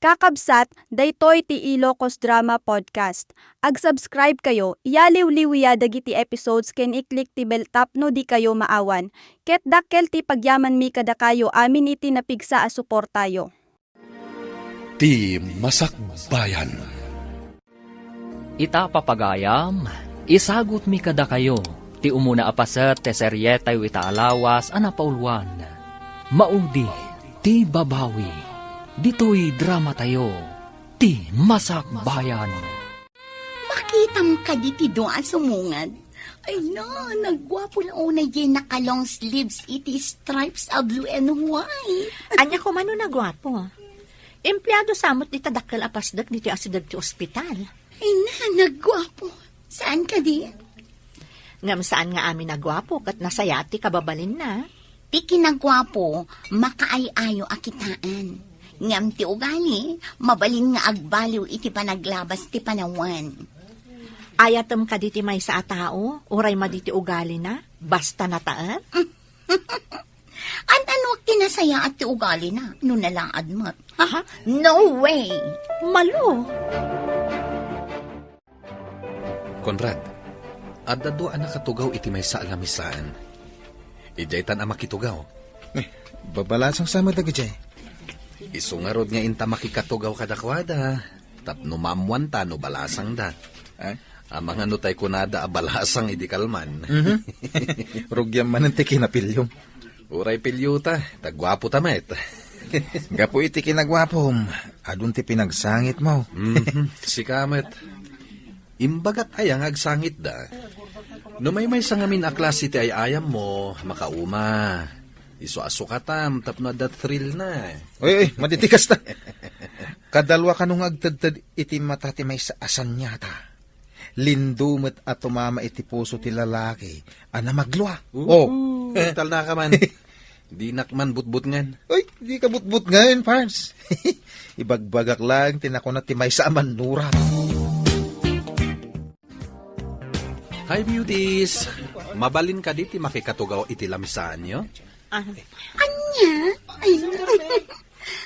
Kakabsat, daytoy ti Ilocos Drama Podcast. Ag-subscribe kayo, iyaliw-liwiya dagiti episodes ken i-click ti bell tapno di kayo maawan. Ket dakkel ti pagyaman mi kada kayo amin iti napigsa a suportayo. Ti Masakbayan. Ita papagayam, isagot mi kada kayo, ti umuna apaset te serye tayo itaalawas anapaulwan. Maudi, ti babawi, dito'y drama tayo, ti Masakbayan. Makitam ka di ti doa sumungad. Ay na, nagwapo na unay din naka-long sleeves iti stripes of blue and white. Anya ko man nagwapo. Empleyado samot di tadakkel apasdak dito asidag ti ospital. Ay na, nagwapo. Saan ka di? Ngam saan nga amin nagwapo kat nasayati kababalin na. Ti kinagwapo, makaayayo akitaan. Ngam ti ugali, mabalin nga agbaliw iti panaglabas ti panawan. Ayatem ka diti may sa tao, uray maditi ugali na, basta nataan. Ano tinasaya at ti ugali na, no nalaad mo't. Aha, No way! malo. Conrad, adda do anak katugaw iti may sa alamisaan. Ijay tan ama kitugaw. Babalasang sama da gajay. Isungarod nga inta makikatugaw kadakwada. Tapno mamuan ta no balasang da. Amang ano tay kunada a balasang idi kalman. Rugyam man ang tiki na pilyong. Uray pilyuta, tagwapo tamet. Gapo iti kinagwapom. Adun ti pinagsangit mo. Si kamet. Imbagat ayang agsangit da. No may sangamin a klase ti ay ayam mo, makauma. Isu-asukatam, tapno da thrill na. Oy, matitikas ta. Kadalwa ka nung agtadtad iti matati may sa asan nyata. Lindumet at tumama iti puso ti lalaki. Ana maglwa. Tal na ka man. Di nakman butbut ngan. Oy, di ka butbut ngayon, Pars. Ibagbagak lang, tinako na ti may sa amanura. Hi beauties! Mabalin ka diti makikatugaw iti lamisaan nyo? Anya? Ay,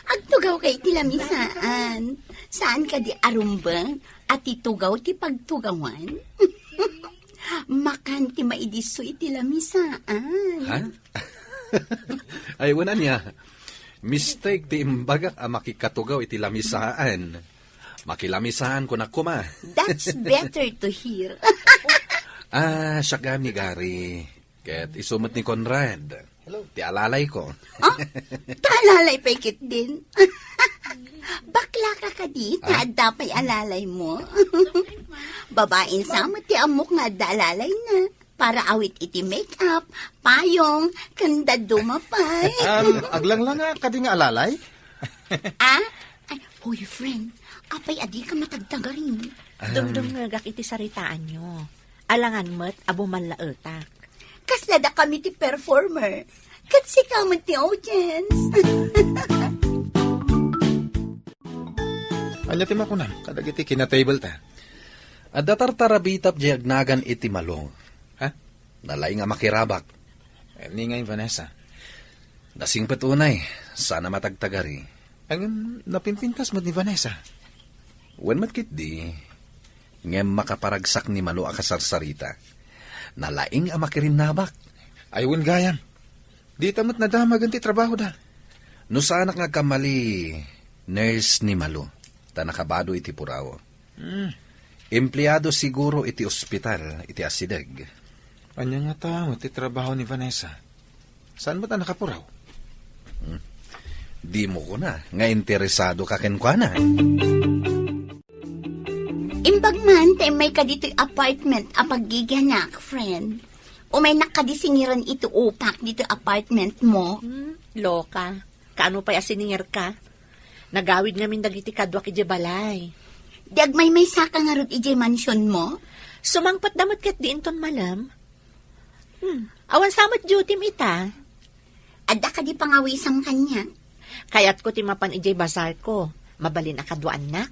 agtugaw kay tilamisaan. Saan ka di arumbang at itugaw ti pagtugawan? Makan ti maidiso iti lamisaan. Ha? Ay, wala niya. Mistake ti imbagak a makikatugaw iti lamisaan. Makilamisaan ko na kuma. That's better to hear. Siyagam ni Gary. Ket isumot ni Conrad. Ti alalay ko. Talalay pa ikit din. Bakla ka di, dapat alalay mo. Babaeng sama ti amok nga dalalay na. Para awit iti make-up, payong, kanda dumapay. Aglang nga ka di nga alalay? Ay, boyfriend, apay adi ka matagtagarin. Dumdum nga iti saritaan nyo. Alangan mo't abo manlaetak. Kaslada kami ti performer. Katsi ka man ti audience. Anya ti makunan, kadag iti kina-table ta. Adda tartarabitap diagnagan iti malong. Ha? Nalay nga makirabak. Ni nga yung Vanessa. Dasing patunay. Sana matagtagari. Ang napimpintas mo ni Vanessa. Wen matkit di. Ngem makaparagsak ni Malo akasarsarita. Nalaing ang makirinabak. Ayun gayam. Di tamot na damag ang ti trabaho da. No sana nga kamali, nurse ni Malo. Ta nakabado iti purawo. Empleyado siguro iti ospital, iti asideg. Anya nga tamo ti trabaho ni Vanessa. Saan ba ta nakapuraw? Di mo ko na, nga interesado ka kenkwana. Imbag man, tay may kadito'y apartment apaggiganak, friend. O may nakadisingiran ito upak dito apartment mo. Loka, kaano pa yasiningir ka? Nagawid ngamin dagiti kadwak iti balay. Diag may saka nga rot iti mansion mo. Sumangpat damot kat di inton malam. Awan samot duty ita. Adda ka di pangawisang kanya. Kayat ko timapan iti bazar ko. Mabalin akadwaan na.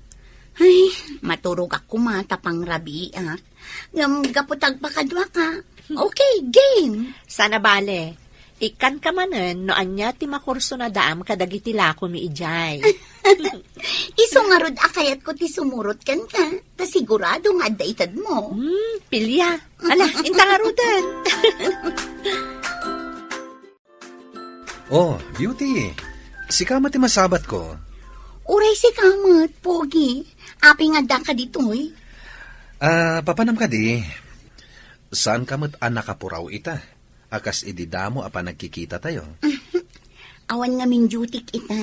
Ay, maturog ako matapang rabiak. Ngam gaputag pa kadwa ka. Okay, game. Sana bale. Ikan ka manen no anya ti makurso na daam kadagiti lako mi ijay. So nga rod akayat ko ti sumurot kan ka. Ta sigurado nga daitad mo. Pilya. Ala, inta nga rudan. Oh, Beauty. Si Kamat masabat ko. Uray si Kamat, Pogi. Api nga da ka dito eh. Papanam ka di. Saan Kamat anak kapuraw ita? Akas ididamo apa nagkikita tayo. Awan nga min dutik ita.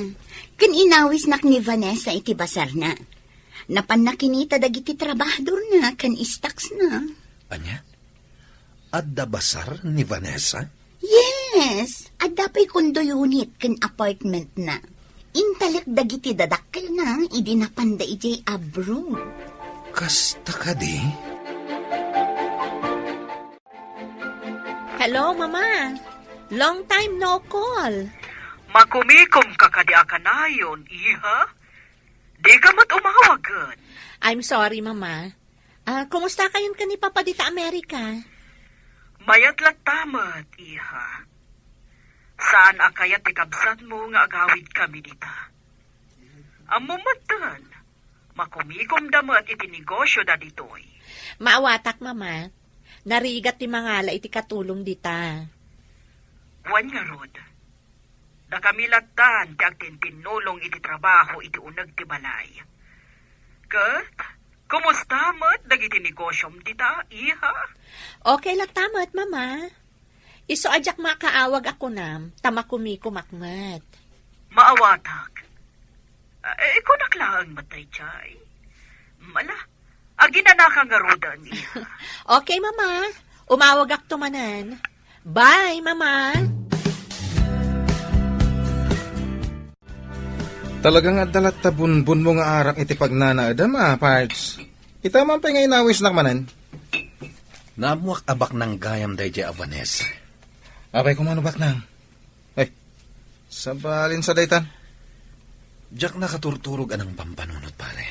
Kan inawis nak ni Vanessa iti basar na. Napan na kinita dagiti trabahador na, kan istaks na. Anya? Adda basar ni Vanessa? Yes! At dapay kondo unit kan apartment na. Intalak dagiti dadakkel na, idi napanda ijay abroad. Kasta ka di? Hello, Mama. Long time no call. Makumikom ka kadi akanayon, iha? Di ka mat umawagan. I'm sorry, Mama. Kumusta kayon ka ni Papa dita Amerika? Mayat latamat, iha. Saan akayat ikabsan mo nga agawid kami dita? Amumatan, makumikom damat iti negosyo da ditoy. Maawatak, Mama. Narigat ti mangala iti katulong dita. Wan nga rod. Da kami latan ti agtintinulong iti trabaho iti unag ti balay. Kat, kumusta mat dagiti negosyom dita, iha? Okay lang tamat, Mama. Iso ajak makaawag ako nam, tamakumi kumakmat. Maawatak. Ikaw naklaan matay, chay. Mala, aginanaka nga rodan, iha. Okay, Mama. Umawag ak tumanan. Bye, Mama. Talagang adalat tabunbun mo nga arak iti pagnanaadam parts. Ita man pa nga inawis nakmanan. Namuak abak ng gayam day a Vanessa. Abay kumanubak nang. Ay, sabalin sa daytan. Jack nakaturturog anang pampanunot pare.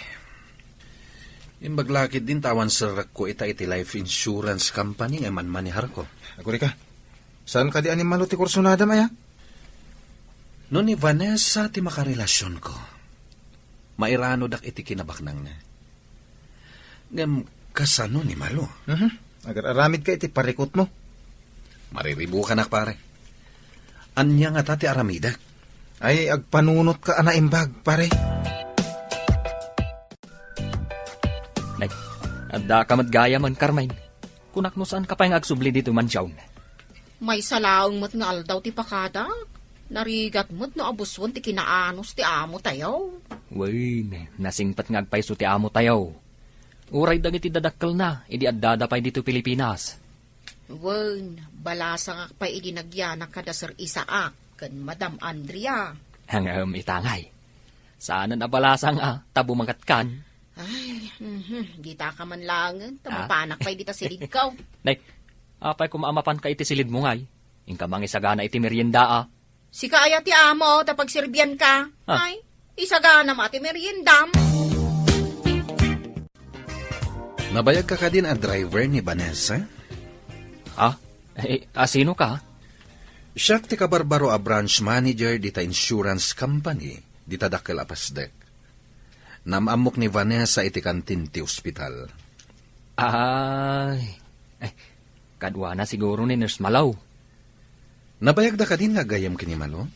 Imbaglakid din tawan sa ko ita iti life insurance company nga manmanihar ko. Aguri ka. Saan ka di animalo ti kursunada maya? No ni Vanessa ti makarelasyon ko. Mairano dak iti kinabak nang na. Ngam kasano ni Malo. Agar aramid ka iti parikot mo. Mariribu ka nak pare. Anya nga tati aramida. Ay, agpanunot ka anaimbag, pare. Nay, adda ka matgaya man, Carmine. Kunak mo saan ka pa yung agsubli dito man siyaw. May salaong mat nga aldaw ti pakada. Narigat mo't no abuswan ti kinaanos ti amo tayo. Way, nasingpat nga agpaiso ti amo tayo. Uray dagiti dadakkel na, idi addada pa'y dito Pilipinas. Wen, balasa nga pa idinagyanak kada Sir Isaac kan Madam Andrea. Hangam itangay. Saan na balasang tabo mangkatkan. Ay, di ta ka man langan, tamapanak pa'y dita silidkaw. Nay, apay kumaamapan ka iti silid mo ngay. Ingka mangisagana iti merienda Si kaya ti amo, tapag sirbiyan ka. Ay, isagana mati meriendam. Nabayag ka din a driver ni Vanessa? Sino ka? Siya ti kabarbaro a branch manager dita insurance company dita dakkel apasdek. Namamok ni Vanessa iti kantin ti ospital. Kadwa na siguro ni Nurse Malaw. Nabayag da ka din nga gayam kini Malo?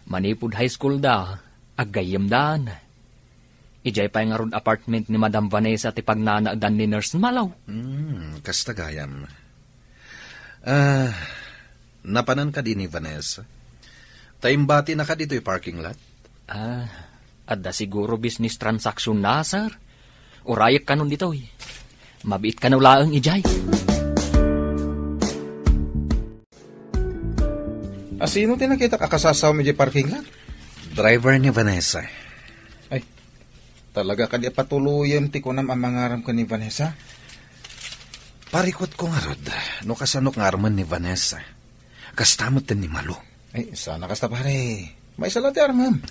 Manipud high school da, aggayam daan. Ijay pa nga rod apartment ni Madam Vanessa ti pagnanaagdan ni Nurse Malaw. Kasta gayam. Napanan ka din ni Vanessa? Taimbati na ka dito yung parking lot? Adda siguro business transaction na, sir. Urayak ka nun dito eh. Mabiit ka na ulaang ijay. Sino tinakita kakasasaw mo di parking lot? Driver ni Vanessa. Ay, talaga ka di patuluyan ti kunam ang mangaram ka ni Vanessa? Parikot ko nga rod, no kasanok nga arman ni Vanessa. Kastamot din ni Malo. Ay, sana kasta pare. May salati armam.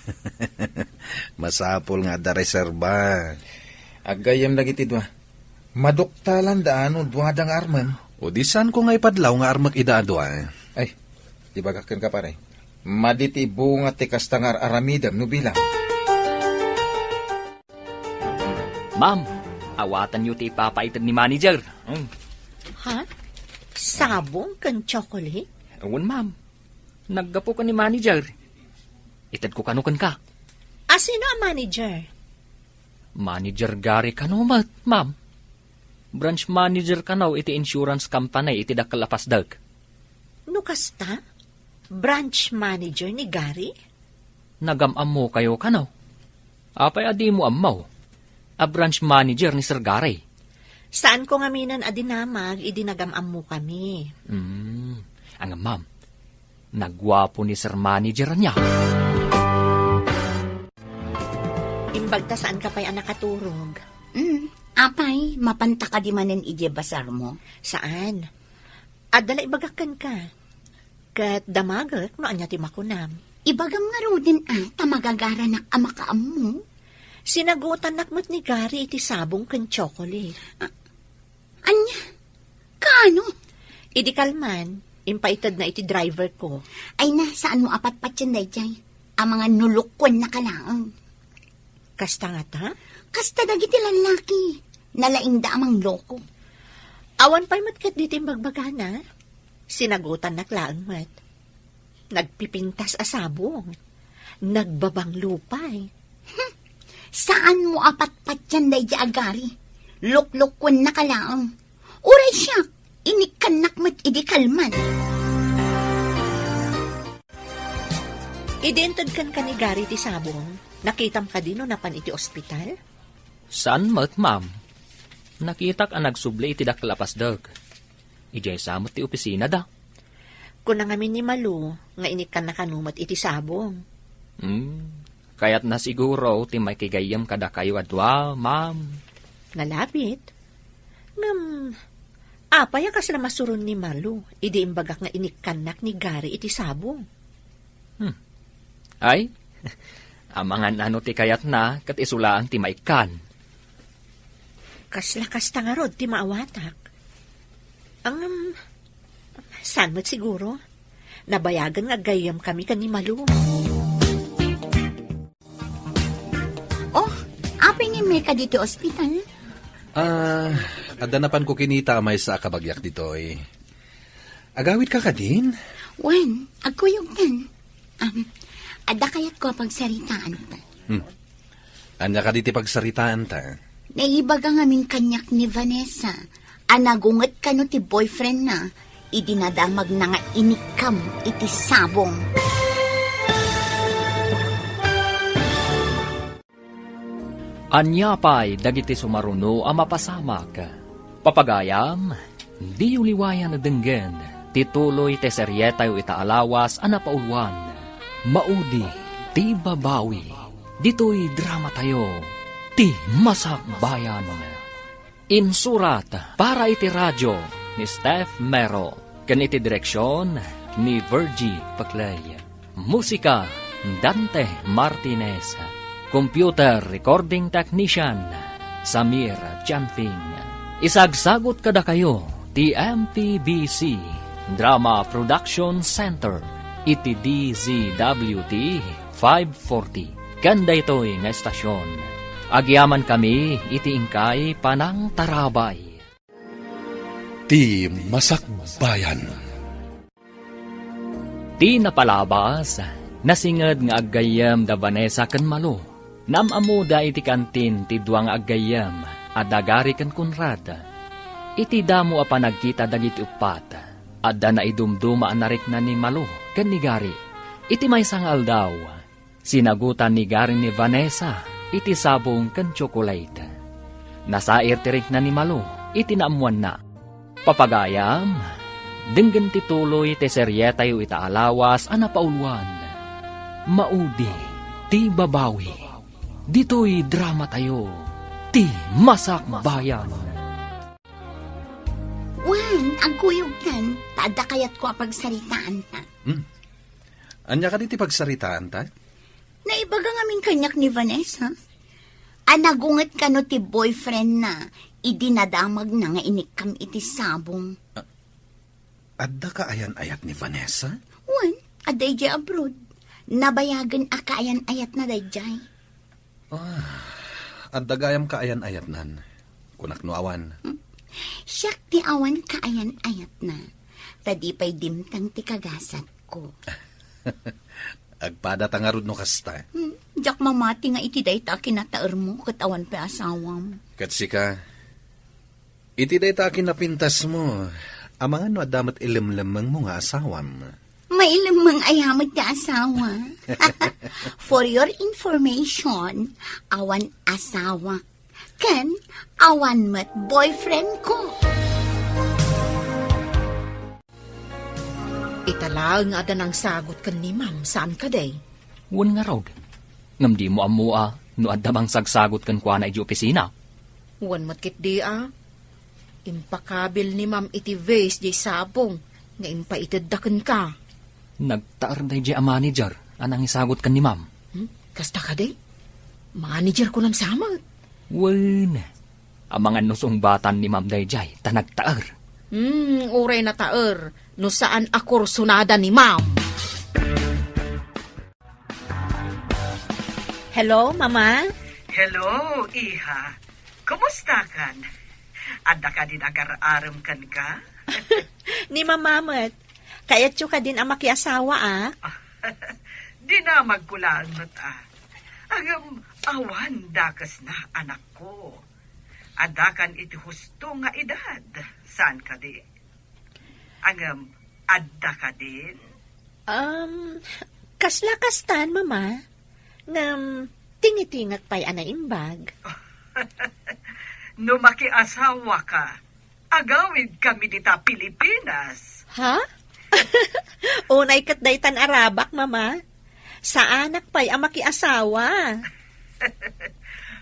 Masapol nga da reserba. Agayam lagi ti dwa. Maduktalan daan o duwadang armam. O di saan ko nga ipadlaw nga armak idaadwa. Ay, ibagakan ka pare. Maditi bunga ti kastangar aramidam no bilang. Ma'am, awatan niyo ti ipapaitad ni manager. Ha? Sabong kan chocolate? Ewan, ma'am. Naggapo ka ni manager. Itad ko kanukan ka. Sino ang manager? Manager Gary kanumat, ma'am. Branch manager kanaw iti insurance company iti dakalapasdag. Nukasta? Branch manager ni Gary? Nagamam mo kayo kanaw. Apay adi mo amaw. A branch manager ni Sir Gary. Saan ko ngaminan adinamag, idinagamam mo kami. Ang ma'am, nagwapo ni Sir Manager niya. Imbagta saan ka pa'y nakaturog? Apay, mapanta ka di manen ije basar mo. Saan? Adala ibagakan ka. Kat damagak no anya ti makunam. Ibagam nga rodin tamagagara na amakaam mo. Sinagutan nakmat ni Gary iti sabong kan chocolate. Anya? Kano? Idi kalman, impaitad na iti driver ko. Ay na, saan mo apat-pat yan dayjay? Ang mga nulukwan na kalaang. Kasta nga ta? Kasta dagiti lalaki. Nalaing da amang loko. Awan pa'y matkat diti magbagana. Sinagutan naklaang mat. Nagpipintas asabong. Nagbabang lupay. Saan mo apat-pat yan dayjay agari? Luklukwan na kalaang. Uray siya, inikanak mat idikalman. Identad kan ka ni Gary ti sabong. Nakitam ka din no napan iti ospital? Saan mat, ma'am? Nakitak ang nagsubli iti dakalapasdag. Ijay samot ti opisina da. Kung nangamin ni Malu, nga inikan na kanumat iti sabong. Kaya't na siguro ti may kigayam kada kayo adwa, ma'am. Nalapit. Apaya kas na masuron ni Malu, idi imbagak nga inikanak ni Gary iti sabong. Ay, amangan ano ti kayat na kat isulaan ti maikan. Kaslakas tangarod ti maawatak. Saan mo't siguro? Nabayagan nga gayam kami kan ni Malu. Oh, apay ni Meka dito ospital? Adanapan ko kinita may sa kabagyak dito eh. Agawit ka din? Wen, agkuyog kan. Ada kayat ko pagsaritaan ta. Anya ka diti pagsaritaan ta? Naibaga ngamin kanyak ni Vanessa. Anagunget ka no ti boyfriend na. Idinadamag na nga inikam iti sabong. Anyapay dagiti sumaruno ang mapasamak. Papagayam, di uliwayan na denggen. Tituloy te seryetayo itaalawas ang napaulwan. Maudi, ti babawi. Dito'y drama tayo. Ti masak bayan. Insurat para iti radyo ni Steph Mero. Kan iti direksyon ni Virgie Paclay. Musika, Dante Martinez. Computer Recording Technician, Samir Chanfing. Isagsagot kada kayo, TMPBC, Drama Production Center, iti DZWT 540. Kanda ito'y nga estasyon. Agyaman kami, iti ingkay panang tarabay. Ti Masakbayan. Ti napalabas, nasingad nga aggayam da Vanessa ken Malu. Namamuda iti kantin ti duang aggayam, adagari ken Conrad. Iti damo a panagkita dagiti upat, adda na idumduma anarik na ni Malu ken ni Gary. Iti may sangal daw, sinagutan ni Gary ni Vanessa, iti sabong ken chocolate. Nasair tirik na ni Malu, iti naamuan na. Papagayam, denggen tituloy te seryetayo itaalawas a napaulwan. Maudi, ti babawi. Dito'y drama tayo, ti masak bayan. Wen, agkuyog kan. Tada kayat ko pagsaritaan ta. Anya ka diti pagsaritaan ta? Naibaga ngamin kanyak ni Vanessa. Anagunget ka no ti boyfriend na. Idinadamag na nga inikam iti sabong. Adda ka ayan-ayat ni Vanessa? Wen, aday jay abroad. Nabayagan akaayan ayat na dayjay. Ang dagayam ka ayan-ayat nan. Kunak no awan. Siyak ti awan kaayan-ayat na. Tadi pa'y dimtang ti kagasat ko. Agpada tangarod no kasta. Jak mamati nga iti day ta kinataer mo kat awan pa asawam. Katsika, iti day takin napintas mo. Amangan no adamat ilimlamang mo nga asawam. Mailam mang ayamad ti asawa. For your information, awan asawa. Ken, awan mat boyfriend ko. Italaang ada ng sagot kan ni ma'am, saan ka day? Wan nga raw. Ngam di mo amua, no adamang sagsagot kan kwa na iji opisina. Wan matkit di Impakabil ni ma'am iti vase di sabong, nga impaitadakan ka. Nagtaar na iji a manager, anang isagot kan ni ma'am. Kasta ka day? Manager ko nam samot. Wan. Amangan nusong batan ni ma'am dayjay, tanagtaar. Uray na taer, no saan akor sunada ni ma'am. Hello, Mama? Hello, Iha. Kumusta kan? Adda ka din agar-aram kan ka? Ni Mamamat. Kayat ka din ang makiasawa, Di na magkulaan mo't Agam awan dakas na anak ko. Adakan iti husto nga edad. Saan ka di? Agam adda ka din? Kasla-kastan, Mama. Ngam, tingitingat pa'y anaimbag. No makiasawa ka, agawid kami dita Pilipinas. Ha? Unay kat daytan Arabak, Mama. Sa anak pa'y ang makiasawa.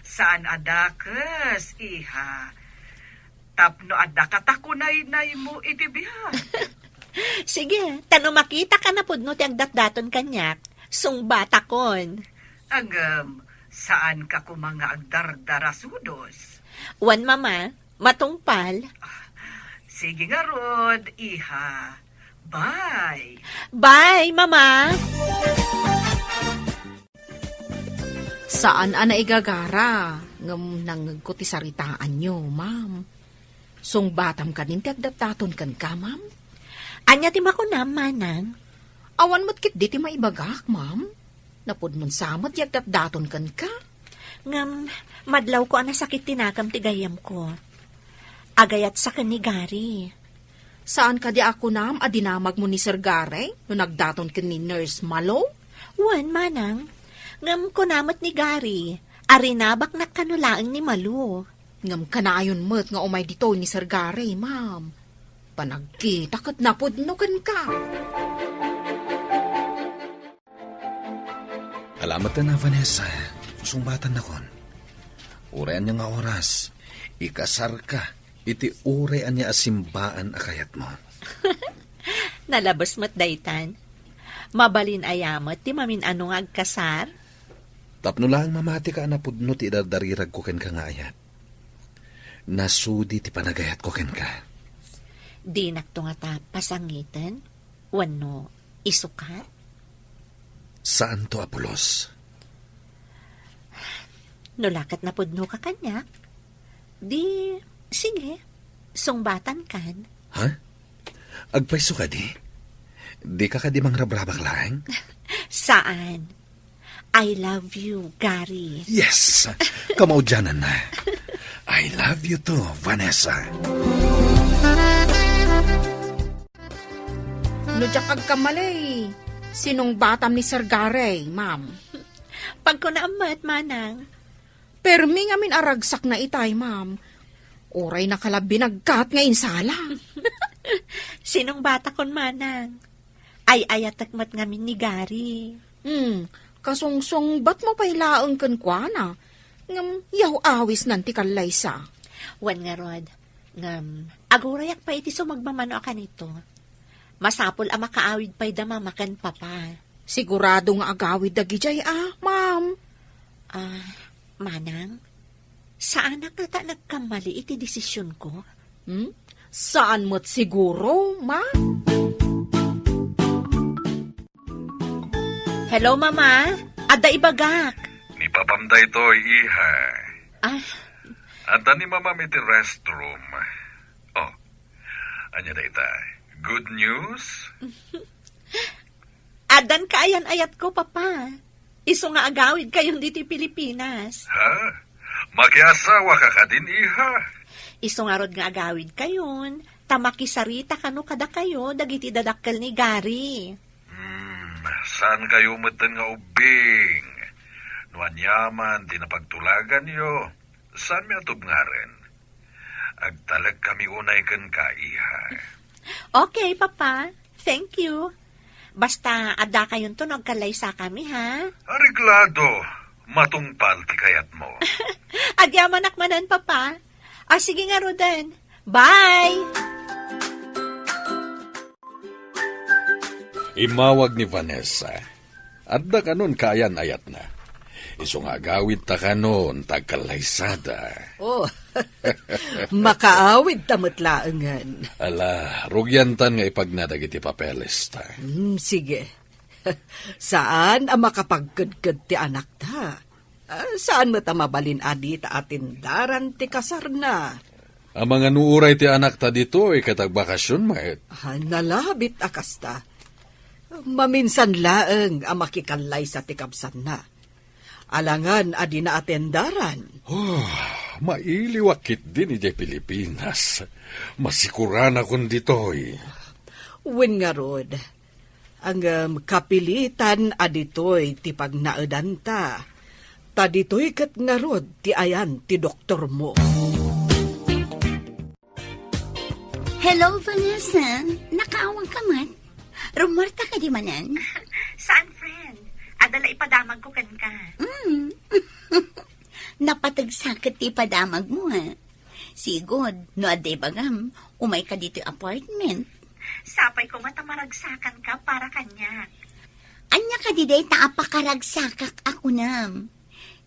Saan adakas, Iha? Tapno adda katakunay-nay mo iti bihag. Sige, tano makita ka na pudno ti agdatdaton kanyak. Sungbata kon. Agam, saan ka kumanga agdardarasudos? Wan, Mama, matungpal. Sige nga, Rod, Iha. Bye. Bye, Mama. Saan ana igagara? Ngam nangagkuti saritaan nyo, ma'am. Song batam ka din ti agdataton kan ka, ma'am. Anya ti makunam, Manang. Awan mo't kit di ti maibagak, ma'am. Napudnon samot di agdataton kan ka. Ngam, madlaw ko ang nasakit tinakam ti gayam ko. Agayat sa kanigari. Saan ka di ako nam adinamag mo ni Sir Gary no nagdaton ken ni Nurse Malo? Wan, Manang. Ngam ko namot ni Gary. Arinabak na kanulaang ni Malu. Ngam kanayon mo't nga umay dito ni Sir Gary, ma'am. Panagkita kat napudno kan ka. Alamat na, Vanessa. Sumbatan na kon. Urayan niya nga oras. Ikasar ka. Iti urayan niya asimbaan akayat mo. Nalabas mo't daytan. Mabalin ayamot ti mamin ano nga agkasar. Tapno lang mamati ka na pudno ti idardarirag ko ken ka nga ayat. Nasudi ti panagayat ko ken ka. Di nakto nga ta pasangitan. Wano, isukat. Saan to, Apolos? Nulakat na pudno ka kanyak. Di, sige, sungbatan kan. Ha? Agpaiso ka di? Di ka di mangrabrabak lang? Saan? I love you, Gary. Yes! Kamaudyanan na. I love you too, Vanessa. Nudyak agkamalay. Sinong batam ni Sir Gary, ma'am? Pag ko naamat, Manang. Permi nga min aragsak na itay, ma'am. Oray na kalabi nagkat nga insala. Sinong bata kon, Manang? Ay ayatakmat ngamin ni Gary. Kasungsong ba't mo pailaang kan kwa na? Ngam, yaw awis nanti kalaysa. Wan nga, Rod. Ngam, agurayak pa iti sumagmamano ka nito. Masapol ang makaawid pa'y damamakan papa. Sigurado nga agawid dagijay ma'am. Manang, saan na kata nagkamali iti desisyon ko? Saan mo't siguro, ma? Hello, Mama. Ada ibagak. Ni papamday to, Iha. Ah, Anta ni Mama iti restroom. Oh, anya da ita. Good news? adan kaayan ayat ko, Papa. Iso nga agawid kayon dito Pilipinas. Ha? Makiasawa ka ka din, iha. Iso nga rod nga agawid kayon. Tamakisarita kano kada kayo, dagiti dadakkel ni Gary. Saan kayo matan nga ubing? Nuan yaman, di napagtulagan yo. Saan mi atog nga rin? Agtalag kami unay kan ka, iha. Okay, Papa. Thank you. Basta ada kayon to nagkalaysa kami, ha? Ariglado, matungpal ti kayat mo. Agyaman akmanan, Papa. Sige nga, Rodan. Bye! Imawag ni Vanessa. Adda kanon kayan ayat na. Iso nga agawid ta kanon tagkalaysada. Oh, makaawid tamatlaangan. Ala, rugyantan nga ipagnadag iti papeles ta. Sige. Saan ang makapagkadkad ti anak ta? Saan mo ta mabalin adi ta atin daran ti kasar na? Ang mga nuuray ti anak ta dito ay katagbakasyon maet. Nalabit akasta. Maminsan laeng ang makikalay sa tikabsan na. Alangan adi na atendaran. Oh, mailiwakit din iti Pilipinas. Masikuran akong ditoy. Wen nga rod, ang kapilitan aditoy ti pagnaadan ta. Ta ditoy kat nga rod ti ayan ti doktor mo. Hello, Vanessa. Nakaawang ka man. Rumarta ka di manan? Saan, friend? Adala ipadamag ko kan ka. Napatagsakat ti padamag mo, ha? Sigod, no aday bagam, umay ka dito apartment. Sapay ko matamaragsakan ka para kanya. Anya ka di day taapakaragsak ako nam.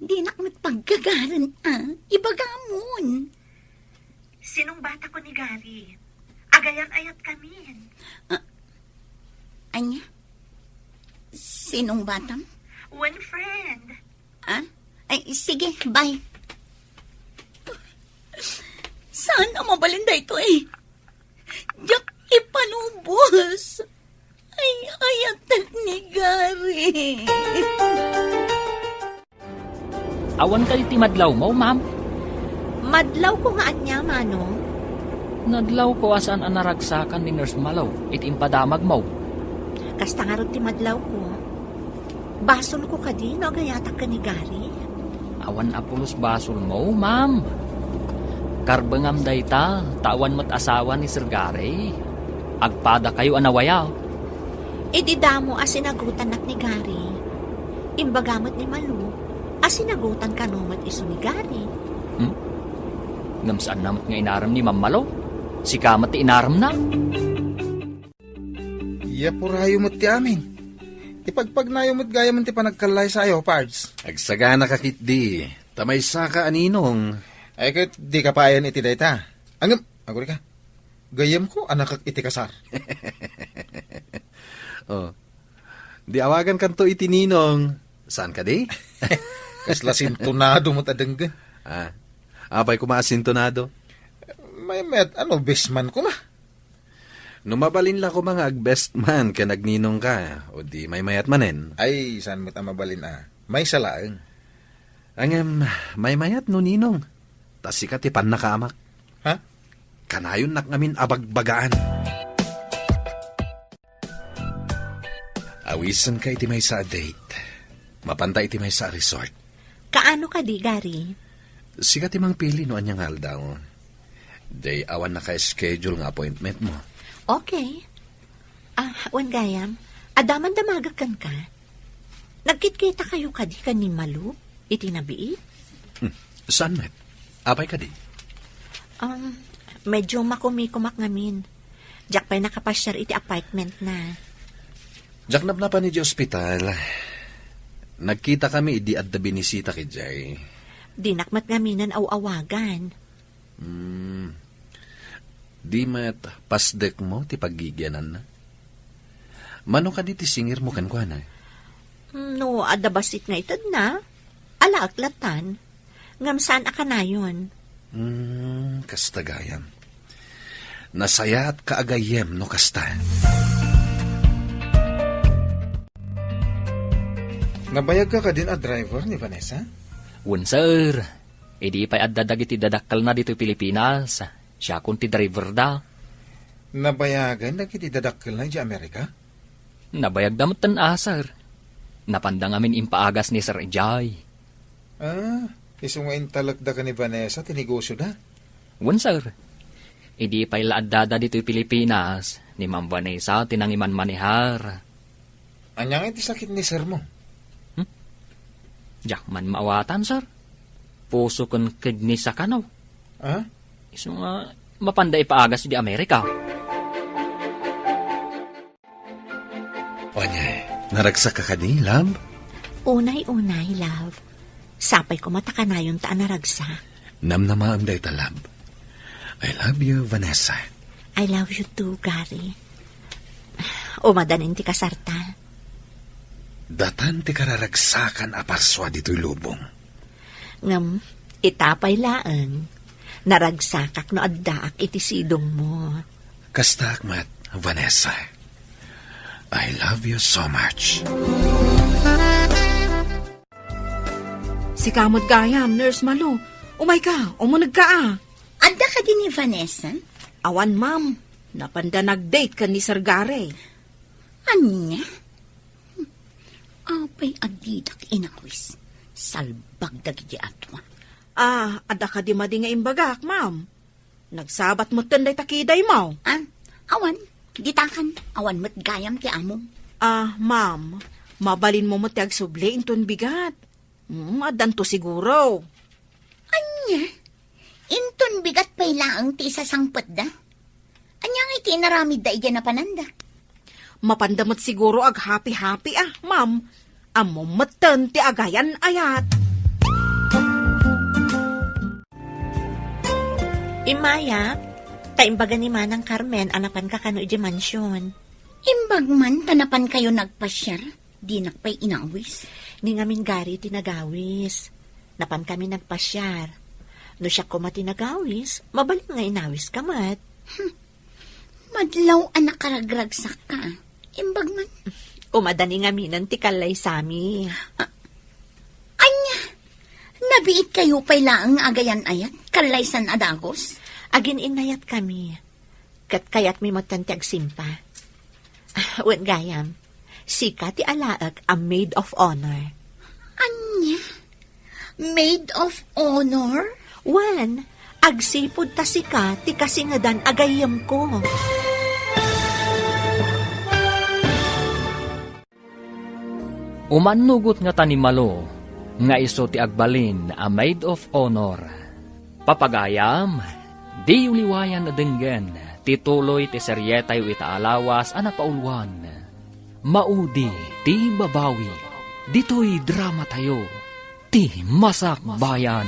Di nakmat paggagaran, ibagamon. Sinong bata ko ni Gary? Agayan ayat kami. Anya? Sinong batam? One friend. Ay, sige, bye. Saan ang mabalinda ito eh? Diyak ipalubos. Ay, ayatak ni Gary. Awan kayo ti madlaw mo, ma'am. Madlaw ko nga anya, Manong. Nadlaw ko asan ang naragsakan ni Nurse Malaw. Itimpadamag mo. Kasta nga ron ti madlaw ko. Basol ko ka din, no? Gayatak ka ni Gary. Awan apulos basol mo, ma'am. Karbangam dayta, tawan mo't asawa ni Sir Gary. Agpada kayo anawayaw. E di damo asinagutan nak ni Gary. Imbagamot ni Malu, asinagutan ka numat iso ni Gary. Ngamsaan namat nga inaram ni Ma'am Malaw. Si kamat ti inaram na. Iya purayo mo't ti amin. Ipagpagnayo mo't gaya mo't ti panagkalay sayo, Pards. Agsagana ka kitdi. Tamay saka aninong. Ay kat di ka payan iti dayta. Angam, aguri ka. Gayam ko anak iti kasar. Oh. Di awagan kanto iti ninong. Saan ka di? Kasla sintonado mo't adenggan. Apay kumaasintonado. May met, bestman ko ma. Numabalin la ko mga agbest man ka nagninong ka. O di may mayat manen. Ay, saan mo't amabalin May salaang. May mayat no ninong. Tas sikat ipan nakaamak. Ha? Kanayon nak ngamin abagbagaan. Awisan ka iti may sa date. Mapanta iti may sa resort. Kaano ka di, Gary? Sikat imang pili no anyang haldaw. Day awan na ka-schedule nga appointment mo. Okay. Wan gayam, adaman damagakan ka. Nagkitkita kayo kadi ka ni Malu? Itinabii? Saan met? Apay ka di? Medyo makumikumak ngamin. Diyak pa'y nakapasyar iti apartment na. Jaknap na pa ni di ospital. Nagkita kami idi at binisita ki Jay. Dinakmat ngaminan aw-awagan. Di met pasdek mo ti paggigyanan na. Mano ka di ti singir mo kan kwa na? No, adabasit nga itad na. Alaaklatan. Ngam saan aka na yun? Kastagayam. Nasaya at kaagayem no kasta. Nabayag ka din a driver ni Vanessa? Wen sir, idi pa'y addadag iti dadakkel na dito Pilipinas. Siya kun ti driver da. Nabayagan na kiti dadakkel na di Amerika? Nabayag damot tan sir. Napandang amin impaagas ni Sir Ejay. Isungain talagda ka ni Vanessa, tinegosyo na. Wen sir, idi pa'y laaddada dito Pilipinas. Ni Ma'am Vanessa tinangiman manihar. Anyang iti sakit ni sir mo? Jak man maawatan sir. Puso kon kidney sa kanaw. Iso nga mapanda ipaagas di Amerika. Onyay, naragsak ka kadi, love? Unay-unay, love. Sapay ko mataka na yung taan naragsa. Namnamaam day ta, love. I love you, Vanessa. I love you too, Gary. Umadanin ti kasarta. Datan ti kararagsakan aparswa dito'y lubong. Ngam, itapay laan. Naragsakak no addaak iti sidong mo. Kasta akmat, Vanessa. I love you so much. Si kamot gayam, Nurse Malu. Umay ka, umunag ka Adda ka din ni Vanessa? Awan, ma'am. Napanda nag-date ka ni Sir Gary. Anya? Apay adidak inawis. Salbag dagiti atwa. Ada ka di madi nga imbagak, ma'am. Nagsabat mo tanday takiday mo. Awan, gitakan. Awan mo't gayam ti amo. Ma'am, mabalin mo ti agsubli inton bigat. Adan to siguro. Anya? Inton bigat pa'y laang ti isasangpot da? Anya nga iti naramid da iya na pananda? Mapandamot siguro ag happy-happy ma'am. Amo matan ti agayan ayat. Imaya, taimbaga ni Manang Carmen, anapan ka kano iji mansyon. Imbag man, tanapan kayo nagpasyar. Di nakpay inawis. Ni ngamin Gary tinagawis. Napan kami nagpasyar. No siya ko matinagawis, mabaling nga inawis ka mat. Madlaw anak karagragsak ka. Imbag man. Umadani nga minan ti kalay sami. Anya, nabiit kayo pa'y laang agayan-ayat, kalaysan adagos. Agin inayat kami. Kat kayat mi matanti agsimpa. Wen gayam, sika ti alaag a maid of honor. Anya, maid of honor? Wen, agsipod ta sika ti kasingadan agayam ko. Umanugot nga tanimalo, nga iso ti agbalin a maid of honor. Papagayam, di uliwayan na denggen, tituloy ti seryetay itaalawas a napaulwan. Maudi ti babawi, dito'y drama tayo, ti masak bayan.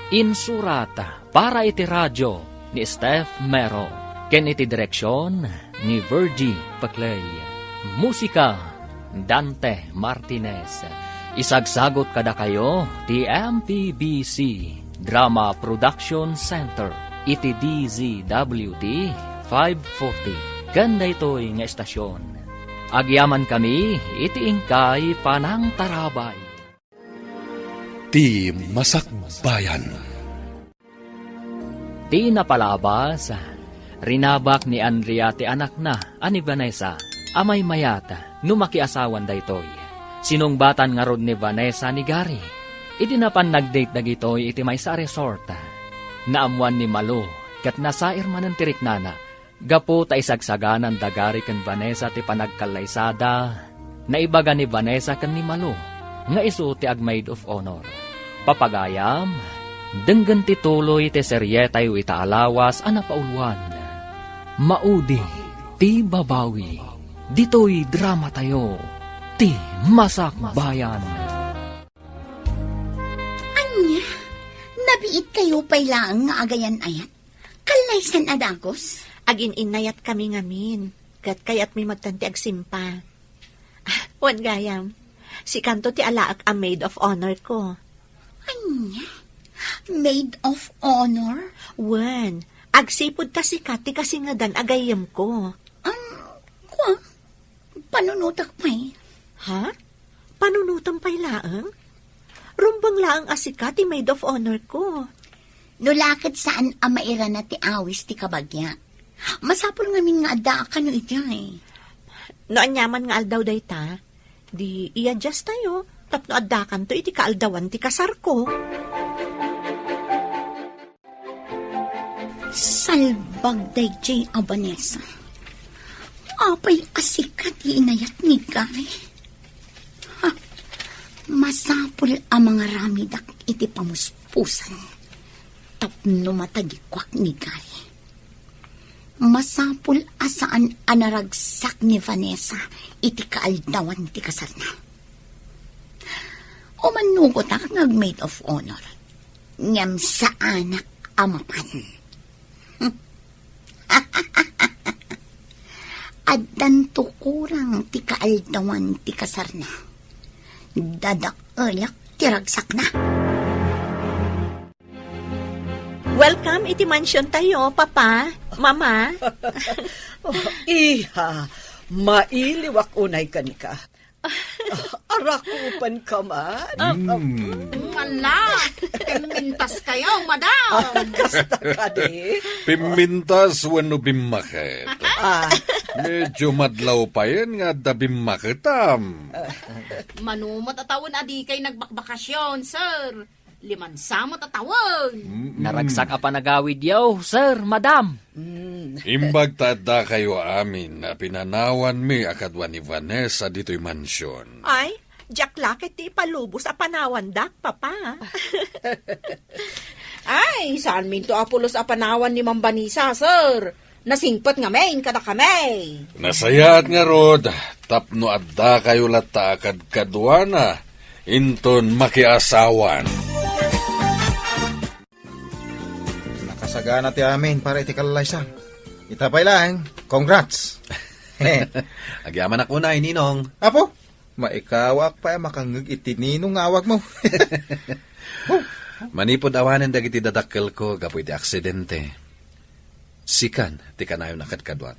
Insurata para iti radyo ni Steph Mero, ken iti direksyon ni Virgie Paclay. Musika Dante Martinez. Isagsagot kada kayo ti MPBC Drama Production Center iti DZWD 540 kanda ito'y nga estasyon. Agyaman kami iti ingkay panang tarabay. Ti Masakbayan. Ti napalabas, rinabak ni Andrea ti anak na ani Vanessa, amay mayata, numakiasawan daytoy. Sinungbatan nga rod ni Vanessa ni Gary. Iti napan nag-date dagitoy iti may sa resort. Naamuan ni Malo, kat nasair man ang tiriknana. Gapo ta isagsaganan da Gary ken Vanessa ti panagkalaysada. Naibaga ni Vanessa ken ni Malo, nga isu ti ag-maid of honor. Papagayam, denggan ti tuloy ti seryetay itaalawas a napaulwan. Maudi ti babawi, dito'y drama tayo, ti masak bayan. Anya, nabiit kayo pa'y laang nga agayan-ayat, kalaysan adagos. Agin inayat kami ngamin, kat kayat mi magtanti agsimpa. Wan gayam, si kanto ti alaak a maid of honor ko. Anya? Maid of honor? Wen, agsipod ta si Kati kasi nga dan agayam ko. Kwa? Panunutak pa'y. Ha? Panunutan pa'y laang? Rumbang laang asikat ti maid of honor ko. Nulakad saan ang maira na ti awis ti kabagya. Masapol ngamin nga ada ka nyo ijay. No anyaman nga aldaw day ta, di i-adjust tayo. Tapno addakan to iti kaaldawan ti kasar ko. Salbag day jay Abanesa. Apay asikat inayat ni Gary. Ha, masapul ang mga ramidak iti pamuspusan. Tapno matagikwak ni Gary. Masapul asaan anaragsak ni Vanessa iti kaaldawan ti kasar na. O manugot ak nag-maid of honor. Ngam sa anak amapan. Adan tukurang ti kaaldawan ti kasar na. Dadak-alak ti ragsak na. Welcome iti mansion tayo, Papa, Mama. Iha, mailiwak unay ka ni ka. Arakupan ka man. Malak! Mintas kayo, madam! Kasta ka di. Pimintas wano bimakit. Ah, Medyo madlaw pa yan nga da bimakitam. Manumot atawon adi kay nagbakbakasyon, sir. 5 samot atawon. Naragsak a panagawid yaw, sir, madam. Imbag tada kayo amin na pinanawan mi akadwa ni Vanessa dito'y mansyon. Ay, Jack Lakit ti palubos a panawan dak, Papa. Ay, saan minto apulos apanawan ni Mambanisa, sir? Nasingpat nga main kada kami. Nasayat nga rod, tapno adda kayo lata akad kadwana, inton makiasawan. Nakasagana ti amin para iti kalalaysa. Itapay lang, congrats. Agyaman ako na, Ninong. Apo, maikawak pa makangag itininong awag mo. Manipod awanen dagiti dadakkel ko, gapoy ti aksidente. Sikan, ti kanayon akad-kadwa.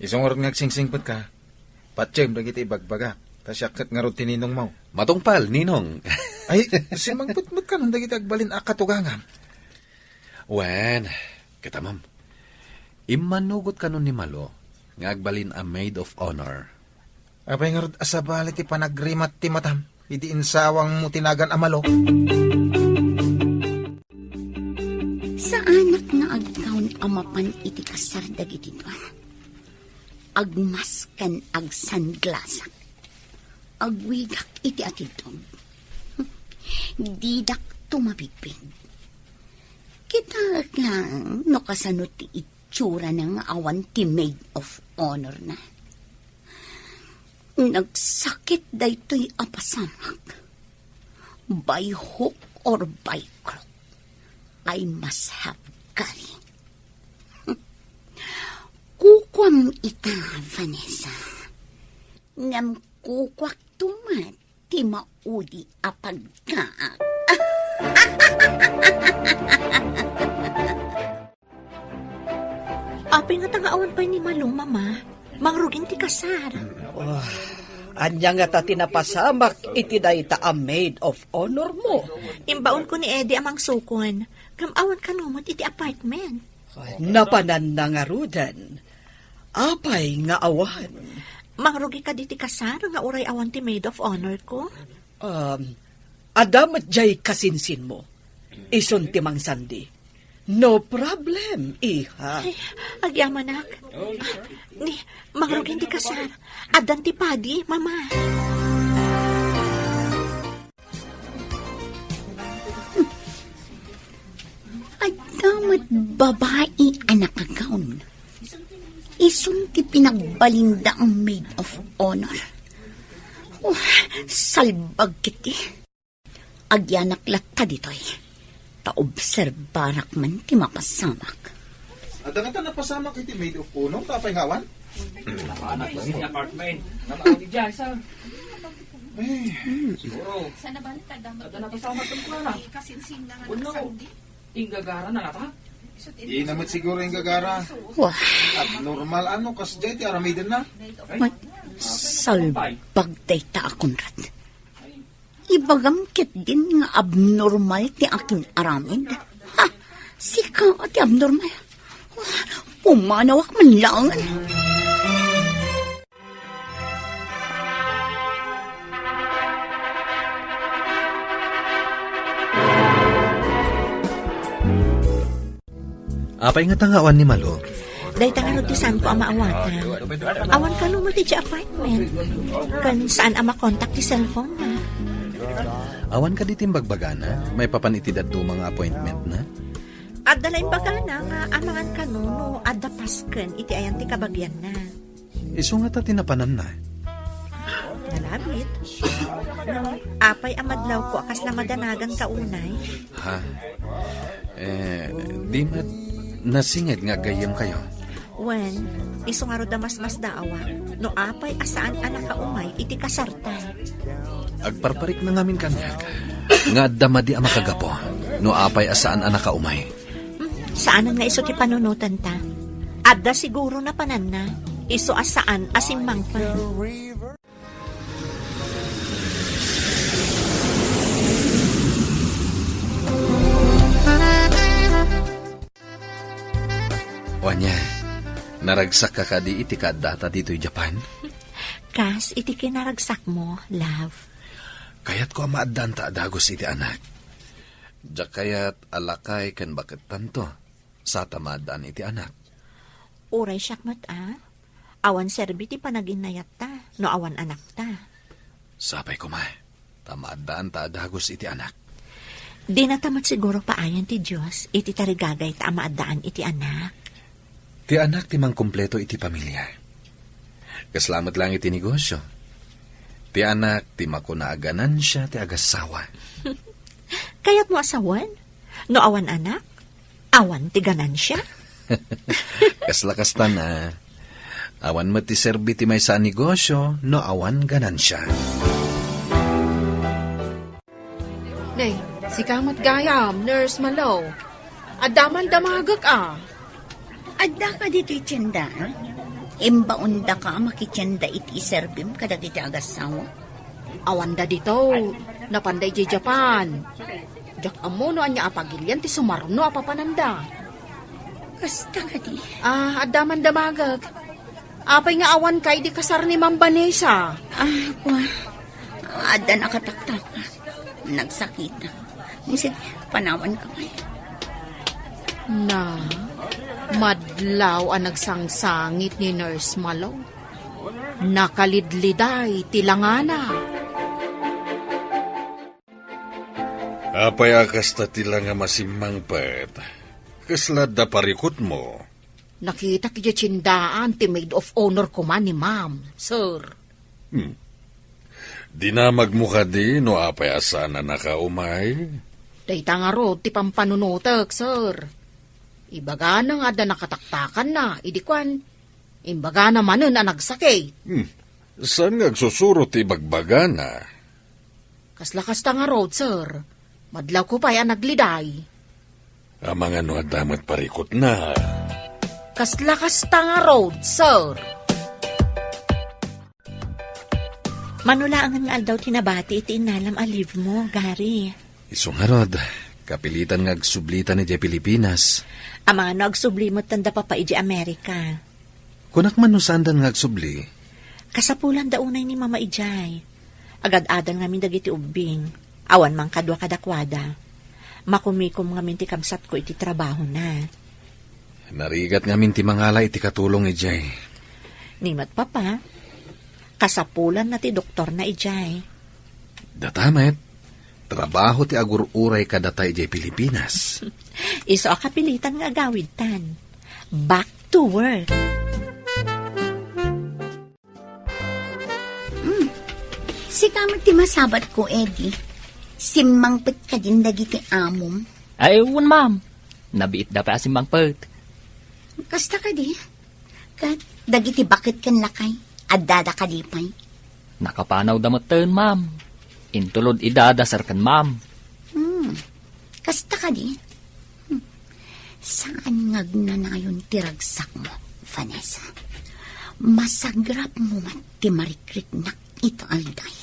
Isang oras ngagsingsingpot ka, patsyem dagiti ibagbaga, tasyakat nga ro tininong mo. Matungpal, Ninong. Ay, simangputmut ka nung dagiti agbalin akatugangam. Wen, kita ma'am. Imanugot ka nun ni Malo, nga agbalin a maid of honor. Abay nga ro asabali ti panagrimat ti matam, idi insawang mo tinagan amalo. Sa anak na agkaon amapan iti kasar dagiti dua. Agmaskan ag sunglassak. Agwigak iti atidom. Didak tumabigpig. Kita lang no kasano ti itsura ng awan ti maid of honor na. Nagsakit daytoy apasamak. By hook or by crook, I must have Gary. Kukwam ita, Vanessa. Ngam kukwak tumat, ti maudi apagkaak. Apay nga tangaawan pa ni Malo, Mama. Mangrugin ti kasar. anya nga ta tinapasamak iti dayta a maid of honor mo. Imbaon ko ni Eddie amang sukon. Kamawan kanumot iti apartment. Napanan na nga rudan. Apay nga awan. Mangrugi ka diti kasar nga uray awan ti maid of honor ko. Adamat jay kasinsin mo. Ison ti Mang Sandi. No problem, iha. Ay, agyamanak. Ni, mangrugi ti kasar. Adan ti padi, Mama. Ay, damat babae anak agaon. Isun ti pinagbalinda ang maid of honor. Oh, salbag kiti. Agyanak latta ditoy. Taobserbarak man ti mapasamak. At ang ito napasamak iti maid of honor, tapay ngawan? Inggagara na nata? Inamit siguro yung gagara. Wah, Abnormal ano, kas jay ti aramidan na. salbag day ta akong rat. Ibagam ket din nga abnormal ti aking aramid. Ha, sika ti abnormal. Wah, pumanawak man lang. Apay nga tangawan ni Malo. Dahil tangan ti saan ko ang maawatan. Awan ka mo ti apartment. Kan saan ang makontak ti cellphone na. Awan ka ditim bagbagana, may papanitid at mga appointment na. At dalain baga na nga amangan ka no adda pasken iti ayan ti kabagyan na. Iso nga ta tinapanan na. Nalabit. No, apay amadlaw ko akas na madanagan ka unay. Ha? Di mat nasingit nga gayam kayo. When, iso nga ro mas daawa, no apay asaan anak ka umay iti kasartan. Agparparik na ngamin kanyak. Nga damadi ang makagapo. No apay asaan anak ka umay. Saan nga iso ti panunutan ta? Adda siguro na panan na. Iso asaan asim mangpan. Wanya, naragsak ka kadi iti kadata dito'y Japan? Kas, iti kinaragsak mo, love. Kayat ko maaddan ta adagos iti anak. Diyak kayat alakay kan bakit tanto sa tamadaan iti anak. Uray syakmat Awan serbi ti panaginayat ta, no awan anak ta. Sabay ko ma, tamadaan ta adagos iti anak. Di natamat siguro paayan ti Diyos, iti tarigagay ta amaadaan iti anak. Ti anak ti mang kumpleto iti pamilya. Kaslamat lang iti negosyo. Ti anak ti makunaaganan siya ti agasawa. Kayat mo asawan? No awan anak? Awan ti ganansya? Kaslakastan na. Awan mo ti serbi ti may sa negosyo, no awan ganansya. Nay, si Kamat Gayam, Nurse Malo. Adaman damagak Adda ka dito itsyenda. Imbaunda ka makityenda iti serbim kadag iti agasawa. Awanda dito, napanday di Japan. Jak amono anya apagilyan ti sumarno apapananda. Kasta ka di. Adaman damagag. Apay nga awan kay di kasar ni Ma'am Vanessa. Adda nakataktak. Nagsakita. Sige, panawan ka ngayon. Na, madlaw ang nagsangsangit ni Nurse Malo. Nakalidliday tilangana. Apay akas ta tila nga masimang pet. Kaslad da parikot mo. Nakita kaya tsindaan ti maid of honor ko man ni Ma'am, sir. Dinamag mo ka di no apay asana nakaumay. Dayta nga ro, ti pampanunutak, sir. Ibaga na nga da nakataktakan na, idikwan. Imbaga naman na nagsakay. Saan nga agsusuro ti bagbaga na? Kaslakas ta nga ro, sir. Madlaw ko pa'y nagliday. Amang ano damat parikot na. Kaslakas ta nga ro, sir. Manulaangan nga daw tinabati iti inalam alive mo, Gary. Isungarod, kapilitan nga agsublitan ni Jay Pilipinas. Ama no agsublimot tanda pa iti Amerika. Kunak man nusandan nga agsubli. Kasapulan daunay ni Mama Ijay. Agad-adan ngamin dagiti ubing. Awan mang kadwa kadakwada. Makumikom ngamin ti kamsat ko iti trabaho na. Narigat ngamin ti mangala iti katulong ni Jay. Nimat papa. Kasapulan na ti doktor na Ijay. Datamet, trabaho ti agur-uray kadatay Jay Pilipinas. Iso akapilitan nga gawid tan. Back to work. Si Kamat ti masabat ko, Eddie. Simangpit ka din dagiti amom. Ay, ma'am. Nabiit da pa asimbang pert. Kasta ka di. Kat dagiti bakit kan lakay. Addada ka di pa'y. Nakapanaw damoten, ma'am. Intulod idadasar kan, ma'am. Kasta ka di? Saan ngagnanayon tiragsak mo, Vanessa? Masagrap mo man ti marikrik na ito alday.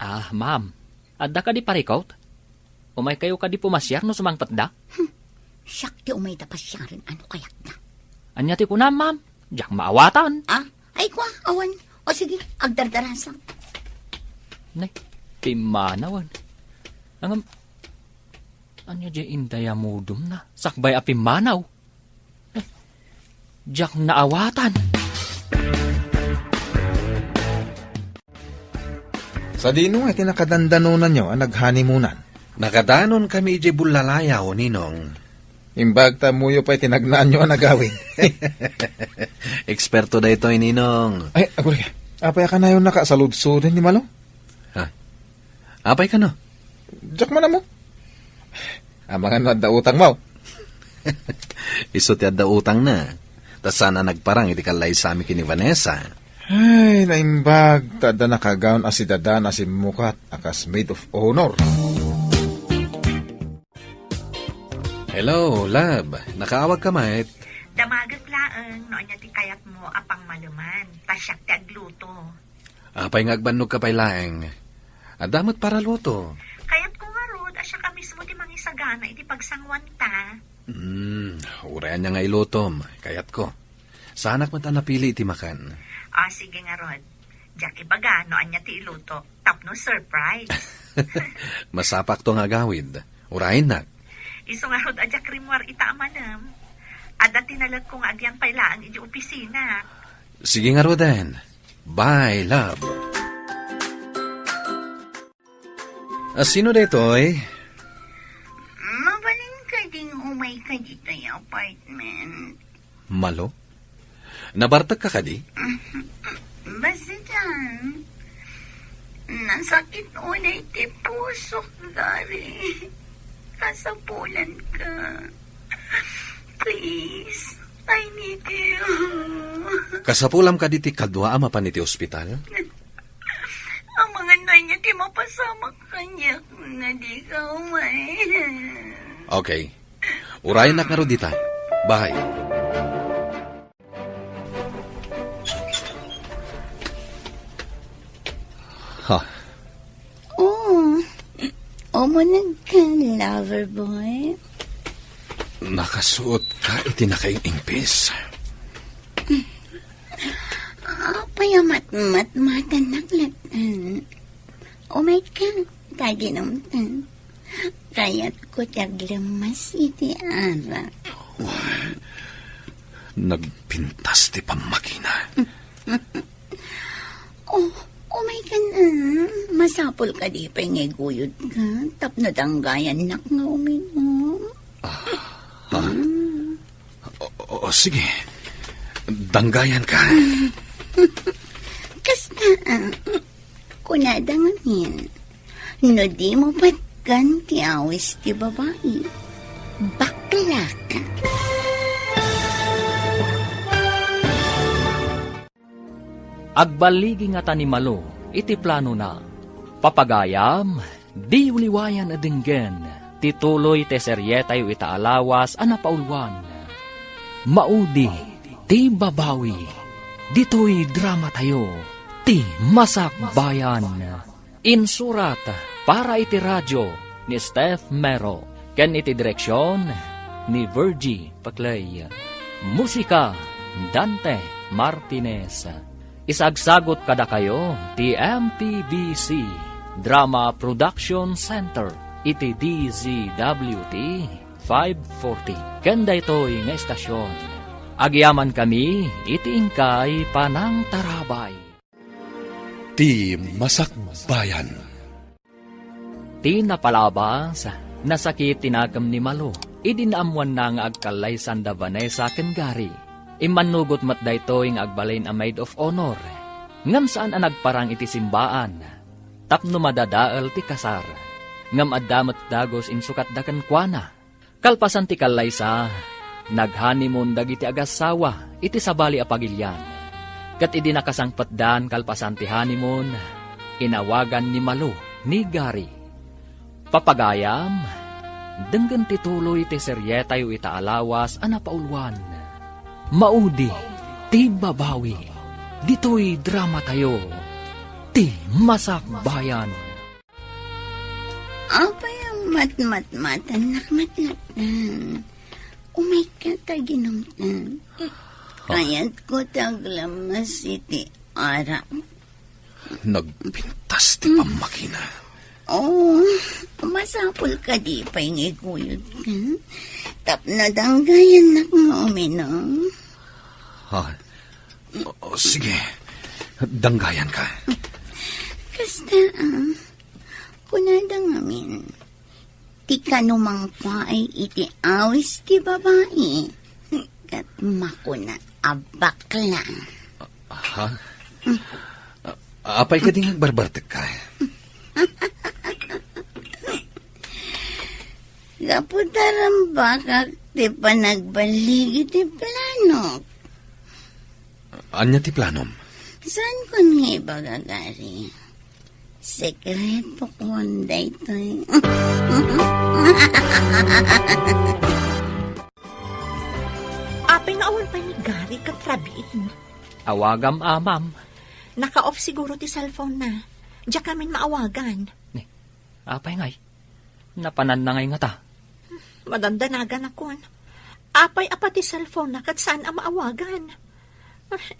Ah, ma'am. Adda ka di parikot? Umay kayo ka di pumasyar no sumangpat da? Siyak ti umay da pasyarin ano kayak na. Anya ti kuna, ma'am. Diyak maawatan. Ay kwa, awan. O sige, agdardarasa. Nay, pimanawan. Angam, anya di indaya mudum na. Sakbay a pimanaw. Diyak naawatan. Sa dino ay tinakadandanunan nyo ang naghanimunan. Nakadanon kami ije bulalayaw, Ninong. Imbag tamuyo pa'y tinagnaan nyo ang nagawin. Eksperto da ito, Ninong. Ay, aguli ka. Apay ka na yun nakasaludsudan ni Malo? Apay ka no? Diyak man na mo. Amangan mo at utang mo. Iso ti adda utang na. Tas sana nagparang iti kalay sa amin kini Vanessa. Ay, naimbag. Tada nakagaon as si dadan as si mukat akas maid of honor. Hello, love. Nakaawag ka, mate. Damagat laeng, noon niya ti kayat mo apang maluman, tasyak ti agluto. Apay ngagbanog ka pa'y laeng. Adamot para luto. Kayat ko nga rod, asya ka mismo ti mangisagana, iti pagsangwan ta. Urayan niya nga ilutom. Kayat ko. Sanak man ta napili iti makan. Sige nga rod. Diyak ibaga, noon niya ti iluto, tapno surprise. Masapak to nga gawid. Urayin na. Iso nga rod, adyak rimwar ita amanam. Ada tinalag kong agyan pailaan iti opisina. Sige nga, Roden. Bye, love. Sino detoy? Mabalin ka ding umay ka dito yung apartment. Malo? Nabartag ka di? Basta dyan. Nasakit unay ti puso, Gary. Kasapulan ka. Please, I need you. Kasapulam ka di ti kadwa ama pa ni ti ospital? Ang mga niya ti mapasama kanya na di ka umay. Okay. Urayan na nga ro dita. Bye. Ha? Oh, mo nagka, lover boy. Nakasuot ka iti nakaing ingpis. Payamat-mat-matan naklatan. Oh my God, kaginamtan. Kaya't ko taglamas iti ara. Nagpintas ti pamakina. Oh my God, masapol ka di pa ngeguyod ka. Tapno tanggayan nak nga uminom. Sige. Danggayan ka. Kasta, kunadangin. No di mo patgan ti awis ti babae. Bakla ka. Agbaligi nga ni Malo, iti plano na. Papagayam, di uliwayan adinggen, tituloy te seryetay itaalawas anapaulwan. Maudi, ti babawi, dito'y drama tayo, ti masak bayan. Insurat para iti radyo ni Steph Mero, ken iti direksyon ni Virgie Paclay. Musika, Dante Martinez. Isagsagot kada kayo ti MPBC Drama Production Center iti DZWT 540. Kenda ito'y nga estasyon. Agyaman kami iti ingkay Panang Tarabay. Ti Masakbayan. Ti napalabas, nasakit tinagam ni Malo. Idinaamuan na nga agkalay Sanda Vanessa ken Gary. Imanugot mat dayto ing agbalain a maid of honor. Ngam saan ang nagparang iti simbaan. Tapno madadaal ti kasar. Ngam addamat dagos insukat daken kuana. Kalpasan ti kalaysa, naghanimon dagiti agasawa iti sabali a pagilyan. Kat idi nakasangpatdan kalpasan ti honeymoon, Inawagan ni Malo ni Gary. Papagayam, denggan tituloy ti seryeta yu itaalawas anapaulwan. Maudi, ti babawi, dito'y drama tayo, ti masakbayan. Apa yung mat-mat-matan, nakmat-matan. Umay ka taginumtan. Kaya't ko taglamas iti ara. Nagpintas ti pamakina. Oh, masapul ka di pa yung iguyod ka. Tapno danggayan na nga uminom. Sige, danggayan ka. Kasta, kunadang amin. Ti kanumang pa ay iti awis ti babae. Kat makuna abakla. Ha? Apay ka din agbarbartek ka. Kaputaran bakak ti panagbaligi ti plano. Anya ti planom? Saan ko nga ibagagari? Sekreto ko ang daytoy. Apay nga awan pa ni Gary katrabiin. Awagam amam. Naka-off siguro ti cellphone na. Diya kamin maawagan. Apay ngay. Napanan na ngay nga ta. Madandanagan akon. Apay apa ti cellphone na kat saan ang maawagan.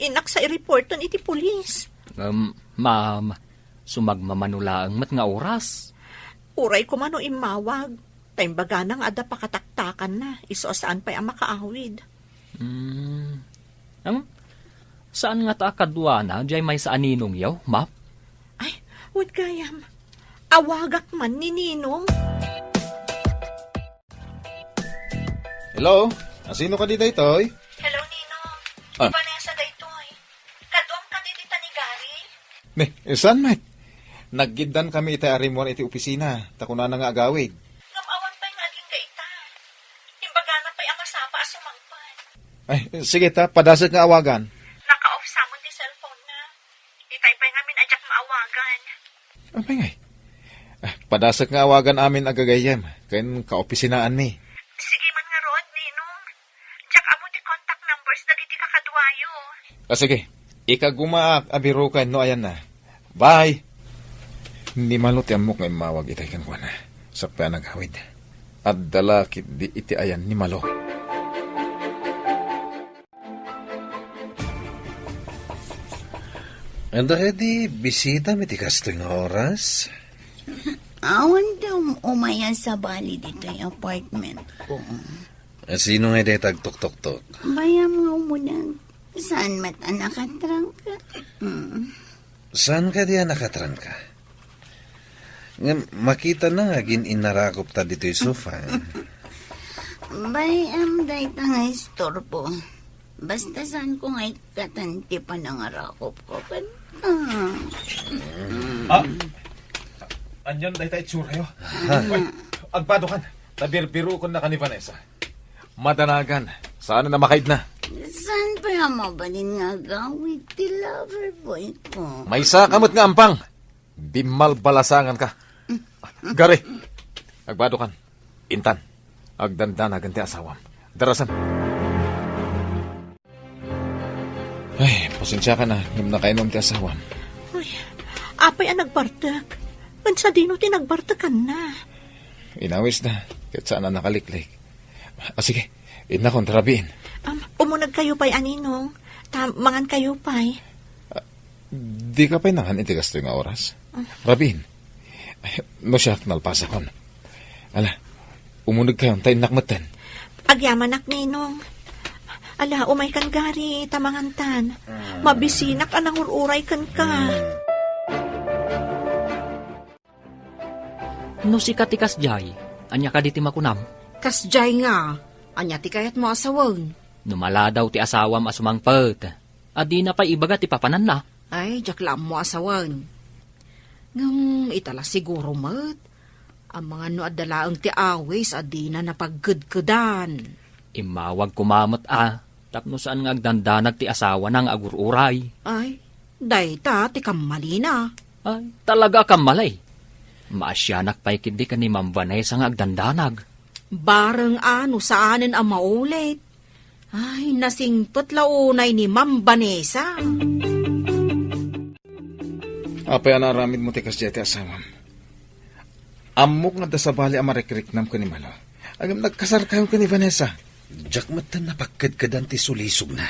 Inak sa i-reporton iti pulis. Ma'am, sumagmamanula ang mat nga oras. Uray ko mano imawag. Taimbaga nang ada pakataktakan na. Iso saan pa'y ang makaawid. Saan nga ta kadwa na? Diyay may sa aninong yaw, map? Ay, wad gayam. Awagak man ni Ninong. Hello? Sino ka dito, Itoy? Hello, Ninong. Ah. Vanessa daytoy. Kadwam ka dito ni Gary. Saan, Mike? Naggidan kami iti arimon iti opisina. Takuna na nga agawid. Ngamawan pa'y nga aging gaita. Imbaga na pa'y ang masapa as sumangpan. Ay, sige ta, padasag nga awagan. Naka-off sa mo ti cellphone na. Itay pa'y nga min adyak maawagan. Apay ngay. Padasag nga awagan amin agagayam. Kayan kaopisinaan mi. Sige man nga rod, Ninong. Diyak amo ti contact numbers dagiti kakadwayo. Sige, ikagumaak abirukan no ayan na. Bye! Hindi maluti amok nga mawag itay kan na. Sa panagawid. At dalakit di iti ayan ni Malo. And ready, bisita mi ti kastoy nga oras? Awan daw umayan sa bali dito yung apartment ko. Sino nga di tagtok-tok-tok? Bayam nga umunang. Saan mata nakatrangka? Saan ka diya nakatrang ka? Nga, makita na nga inarakop ta dito yung sofa. Bayam day ta nga istorbo. Basta saan ko nga ikatanti pa nangarakop ko. Anyan dahi tayo tsura yo. Agpado kan. Tabirbiru ko na ka ni Vanessa. Madanagan. Saan na makaid na? Saan pa yung mabalin nga gawid ti lover boy ko? May isa kamot nga ampang. Bimal balasangan ka. Gari. Agbado kan. Intan. Agdandanagan ti asawam. Darasan. Ay, pasensya ka na. Nung nakainom ti asawam. Ay, apay ang nagbartak. Sa dino tinagbartakan na. Inawis na. Kahit saan na nakaliklik. Sige. Ina kong tarabiin. Umunag kayo pa'y aninong. Mangan kayo pa'y. Di ka pa'y nangan iti gasto nga oras. Rabiin. No siya nalpasa kon. Ala, umunag kayo tayo nakmatan. Agyaman ak ninong. Ala, umay kan Gary, tamangantan. Mabisinak anang ururay kan ka. No si katikas jay, anya ka diti makunam. Kasjay nga. Anya ti kayat mo asawon. Numala daw ti asawam asumangpet. Adi na pa ibaga ti papanan na. Ay, jaklam mo asawan. Ngam itala siguro mat. Ang mga no adalaang ti awis adi na napaggudkudan. Imawag kumamot tapno saan nga agdandanag ti asawa ng agururay. Ay, dayta ti kamali na. Ay, talaga kang malay. Maasyanak pa'y kidi ka ni Ma'am Vanessa nga agdandanag. Bareng ano saanin ang maulit. Ay, nasingpot launay ni Ma'am Vanessa. Apay anaramid mo tikas jeti asamam. Amok nga da sa bali ang marekriknam ko ni Malo. Agam nagkasar kayo ka ni Vanessa. Jak matan napagkadkadan ti sulisog na.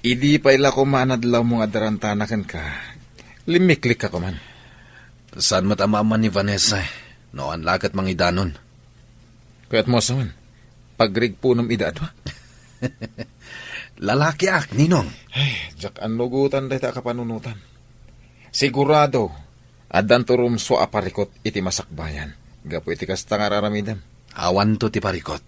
Idi pa ila ko manadlaw mong adarantanakan ka. Limiklik ka ko man. Saan matamaman ni Vanessa? Noan lakat mangidanon. Kaya't mo asaman. Pagrig punom idad wa. Lalaki ak, ninong. Ay, jak anugutan day ta kapanunutan. Sigurado, adan turumso aparikot iti masakbayan. Gapo iti kasta nga raramidam. Awan to ti parikot.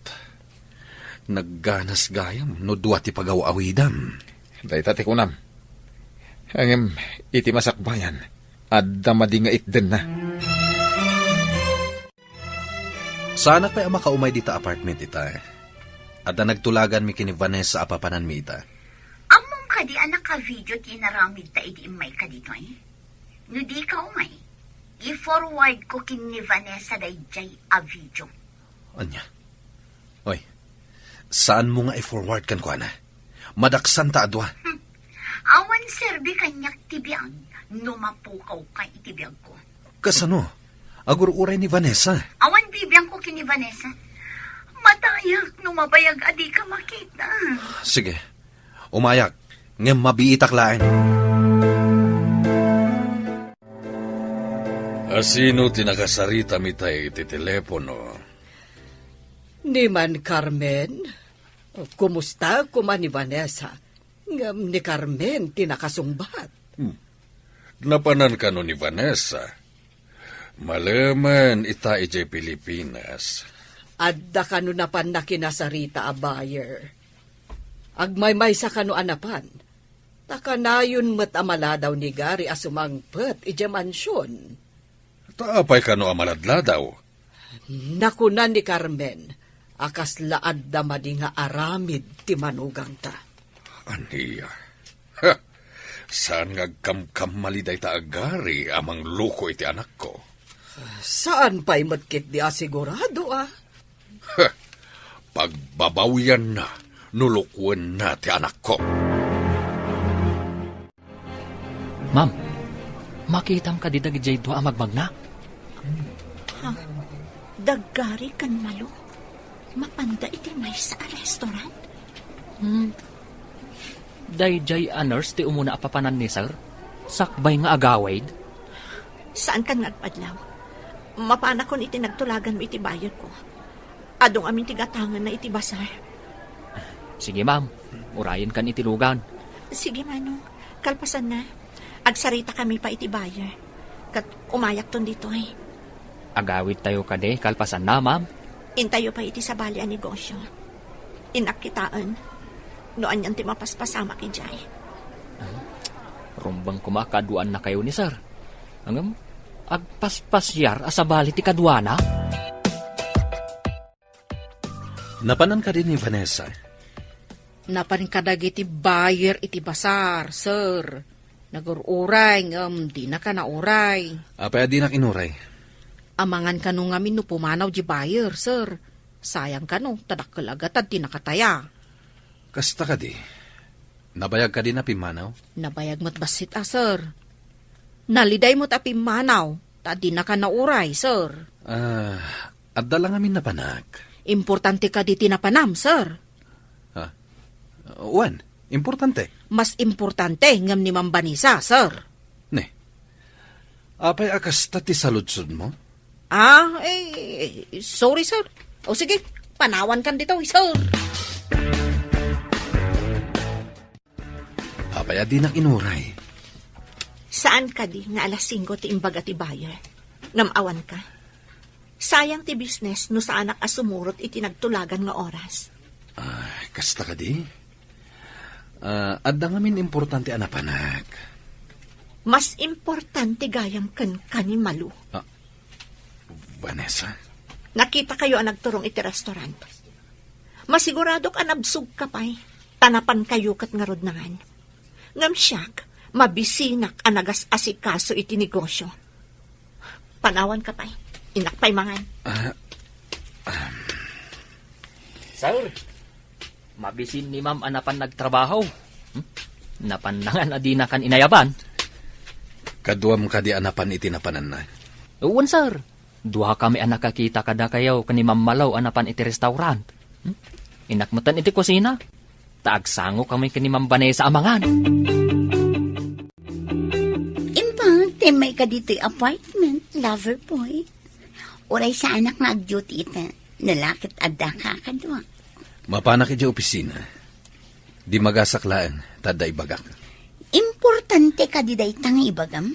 Nagganas gayam, no duwa ti pagaw-awidam. Day tati kunam. Hangem, iti masakbayan. Adda madinga itden na. Sana kaya makaumay dita apartment ita. Adda nagtulagan mi kini Vanessa apapanan mi ita. Among ka di anak ka video ti naramid ta idi imay ka dito eh. No di ka umay. I-forward ko kini Vanessa dayjay a video. Anya? Oy, saan mo nga i-forward kan ko, ana? Madaksan ta adwa. Awan serbi kanyak tibiyang, numapukaw ka itibiyag ko. Kasano? Agur-uray ni Vanessa. Awan bibiyang ko kini Vanessa. Matayak, numabayag adi ka makita. Sige, umayak. Ngem mabiitak lain. Asino tinakasarita mitay iti telepono? Ni man Carmen, kumusta kuman ni Vanessa? Ngam ni Carmen tinakasungbat. Napanan ka no ni Vanessa. Malaman ita ijay Pilipinas. Adda kanu napan na kinasarita a buyer. Agmaymay sa kanu anapan. Takanayon met amala daw ni Gary asumangpet ije mansyon. Taapay ka no amaladla daw. Nakunan ni Carmen, akas laad da madi nga aramid ti manugang ta. Aniya. Ha! Saan nga kamkam maliday ta agari amang luko iti anak ko? Saan pa'y matkit di asigurado ah? Ha! Pagbabawian na, nulukwan na ti anak ko. Ma'am, makitam ka di dagijay dua magmagna. Daggari kan Malo. Mapanda iti may sa restaurant. Dayjay a nurse ti umuna apapanan ni sir. Sakbay nga agawaid. Saan kan nagpadlaw? Mapana kon iti nagtulagan mo iti bayad ko. Adong aming tigatangan na iti basar. Sige ma'am, urayan kan iti lugan. Sige manong, kalpasan na. Agsarita kami pa iti bayar. Kat umayak ton dito eh. Agawid tayo kade, kalpasan na ma'am. Intayo pa iti sa bali a negosyo. Inakitaan. Noan yan ti mapaspasama ki Jay. Rumbang kumakaduan na kayo ni sir. Hanggang agpaspasyar asabali ti kadwana. Napanan ka din ni Vanessa. Napan kadag iti buyer iti basar, sir. Nagururay, di na ka nauray. Apay di nakinuray. Amangan ka nung ngamin no pumanaw di buyer, sir. Sayang ka no, tadakalagatad di nakataya. Kasta ka di. Nabayag ka din na pimanaw? Nabayag mo't basit sir. Naliday mo't apimanaw, di na ka nauray, sir. At dalang amin napanak. Importante ka di tinapanam, sir. Juan, importante. Mas importante ngam ni Ma'am Vanessa, sir. Ne, apay akasta ti saludsod mo? Sorry, sir. O sige, panawan kan dito, sir. Apay di nakinuray. Saan ka di nga alas 5 ti imbaga ti buyer? Ngamawan ka. Sayang ti business no sa anak asumurot iti nagtulagan nga oras. Kasta ka di? Adda ngamin importante anapanak. Mas importante gayam kan ni Malu. Vanessa? Nakita kayo ang nagturong iti restaurant. Masigurado ka nabsug ka pa'y. Tanapan kayo kat nga rodnangan. Ngam siyak, Mabisinak anagas asikaso iti negosyo. Panawan ka pa'y. Inakpay mangan. Sir, mabisin ni ma'am anapan nagtrabaho. Napanangan adi na kan inayaban. Kaduam ka di anapan iti napanan na. Uwan, sir. Duha kami anak kakita kada kayaw kani Ma'am Malaw anapan iti restaurant. Inakmatan iti kusina. Taagsango kami kani Ma'am Vanessa amangan. Impang, may ka dito'y apartment, lover boy. Uray sa anak nga agduty ita, nalakit adda ka kadwa. Mapanak iti opisina. Di magasaklaan, tada ibagak. Importante ka di day tang ibagam.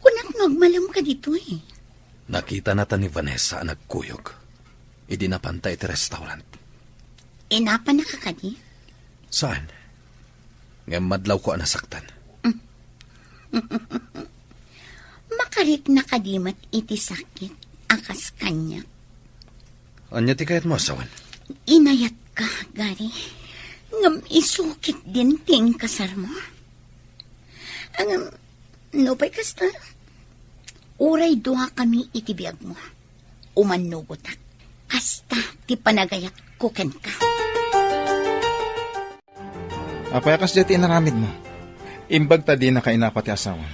Kunak nagmalam ka dito eh. Nakita nata ni Vanessa ang nagkuyog. Idi napanta iti restaurant. Inapa na ka kadi? Saan? Ngam madlaw ko anasaktan. Makarit na kadimat iti sakit, akas kanya. Anya ti kayat mo asawan? Inayat ka, Gary. Ngam isukit din ting kasar mo. Ang, no pa'y kasta? Uray duha kami itibiyag mo. Umanugotak. Kasta ti panagayat kuken ka. Apayakas dyan inaramid mo. Imbag ta di na kainapat yung asawa.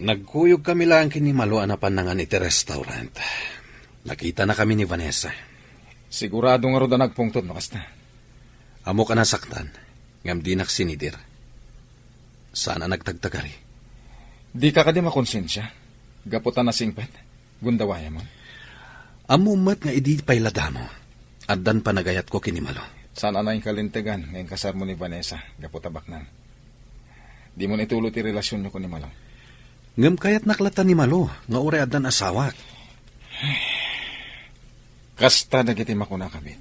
Nagkuyog kami lang kini Malo anapan nangan iti restaurant. Nakita na kami ni Vanessa. Sigurado nga ro da nagpungtod no kasta. Amo ka nasaktan. Ngam di naksinidir. Sana nagtagtagari. Di ka kadi makonsensya. Gaputan na singpet. Gundawaya mo. Amumat nga idi paylada mo. Addan panagayat ko kini Malo. Sana na yung kalintegan ngayong kasar mo ni Vanessa. Gaputabak na. Di mo nitulot yung relasyon nyo ko ni Malo. Ngam kayat naklata ni Malo. Nga ure addan asawak. Kasta dagiti makuna kabit.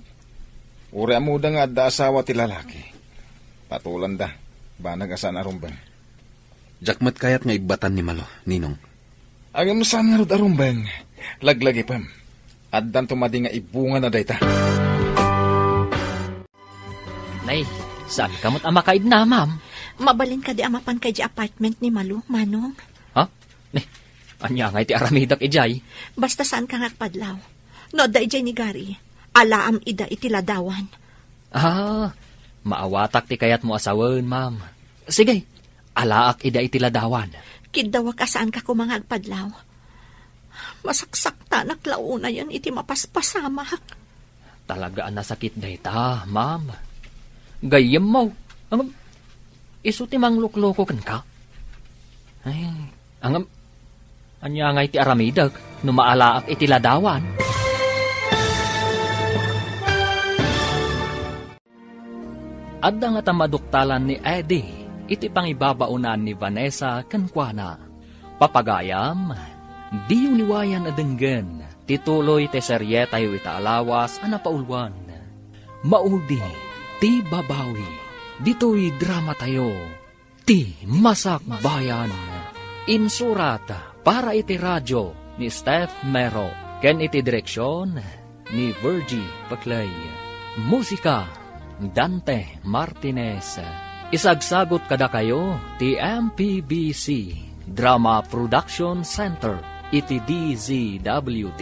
Ure amuda nga adda asawa ti lalaki. Patulan da. Banag asan arumbang. Jakmat kayat nga ibatan ni Malo, Ninong. Agam saan nga rod arumbang. Laglagi pam. Addan tumadi nga ibunga na dayta. Nay, saan kamot amakaid na, ma'am? Mabalin ka di amapan kay di apartment ni Malu, Manong. Ha? Anya nga iti aramidak ijay. Basta saan ka ngagpadlaw. No, da ijay ni Gary. Alaam ida iti ladawan. Maawatak ti kayat mo asawan, ma'am. Sige, alaak ida iti ladawan. Kidawag ka saan ka kumangagpadlaw. Masaksak ta naklauna yan iti mapaspasamak. Talaga ang nasakit dayta, ma'am. Gayem mo. Isu ti manglukloko kan ka. Ay, anya nga iti aramidag, numaalaak iti ladawan. Adda nga tamaduktalan ni Eddie, iti pangibabaunan ni Vanessa kankwana. Papagayam, di uliwayan adenggen, tituloy te seryetay wita alawas anapaulwan. Maudi, ti babawi, dito'y drama tayo, ti masak bayan. Insurat para iti radyo ni Steph Mero, ken iti direksyon ni Virgie Paclay. Musika, Dante Martinez. Isagsagot kada kayo ti MPBC Drama Production Center iti DZWT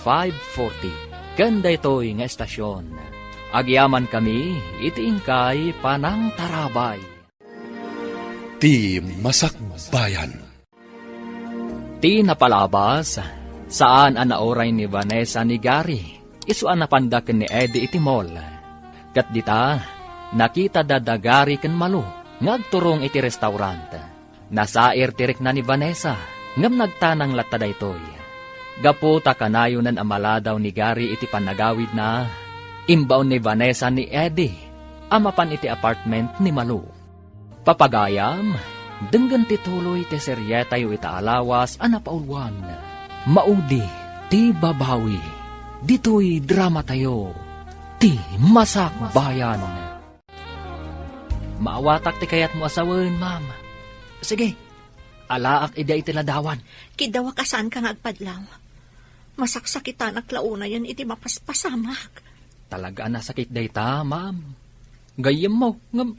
540. Kanda ito'y nga estasyon. Agyaman kami iti ingkay Panang Tarabay. Ti Masakbayan. Ti napalabas saan anaoray ni Vanessa ni Gary. Isuan napandak ni Eddie iti mall. Kat dita, nakita dadagari ken Malu, ngagturong iti restaurant. Nasair tirik na ni Vanessa, ngam nagtanang latta daytoy. Gaputa kanayonan amala daw ni Gary iti panagawid na, imbaon ni Vanessa ni Eddie, amapan iti apartment ni Malu. Papagayam, denggan tituloy ti seryetay ita alawas anapaulwan. Maudi, ti babawi, dito'y drama tayo. Ti masak bayan. Maawatak ti kayat mo asawan, ma'am. Sige, alaak ida iti ladawan. Kidawa ka saan ka ngagpadlaw. Masaksakitan ang klauna yan iti mapaspasamak. Talaga na sakit dayta, ma'am. Gayem mo, ngam,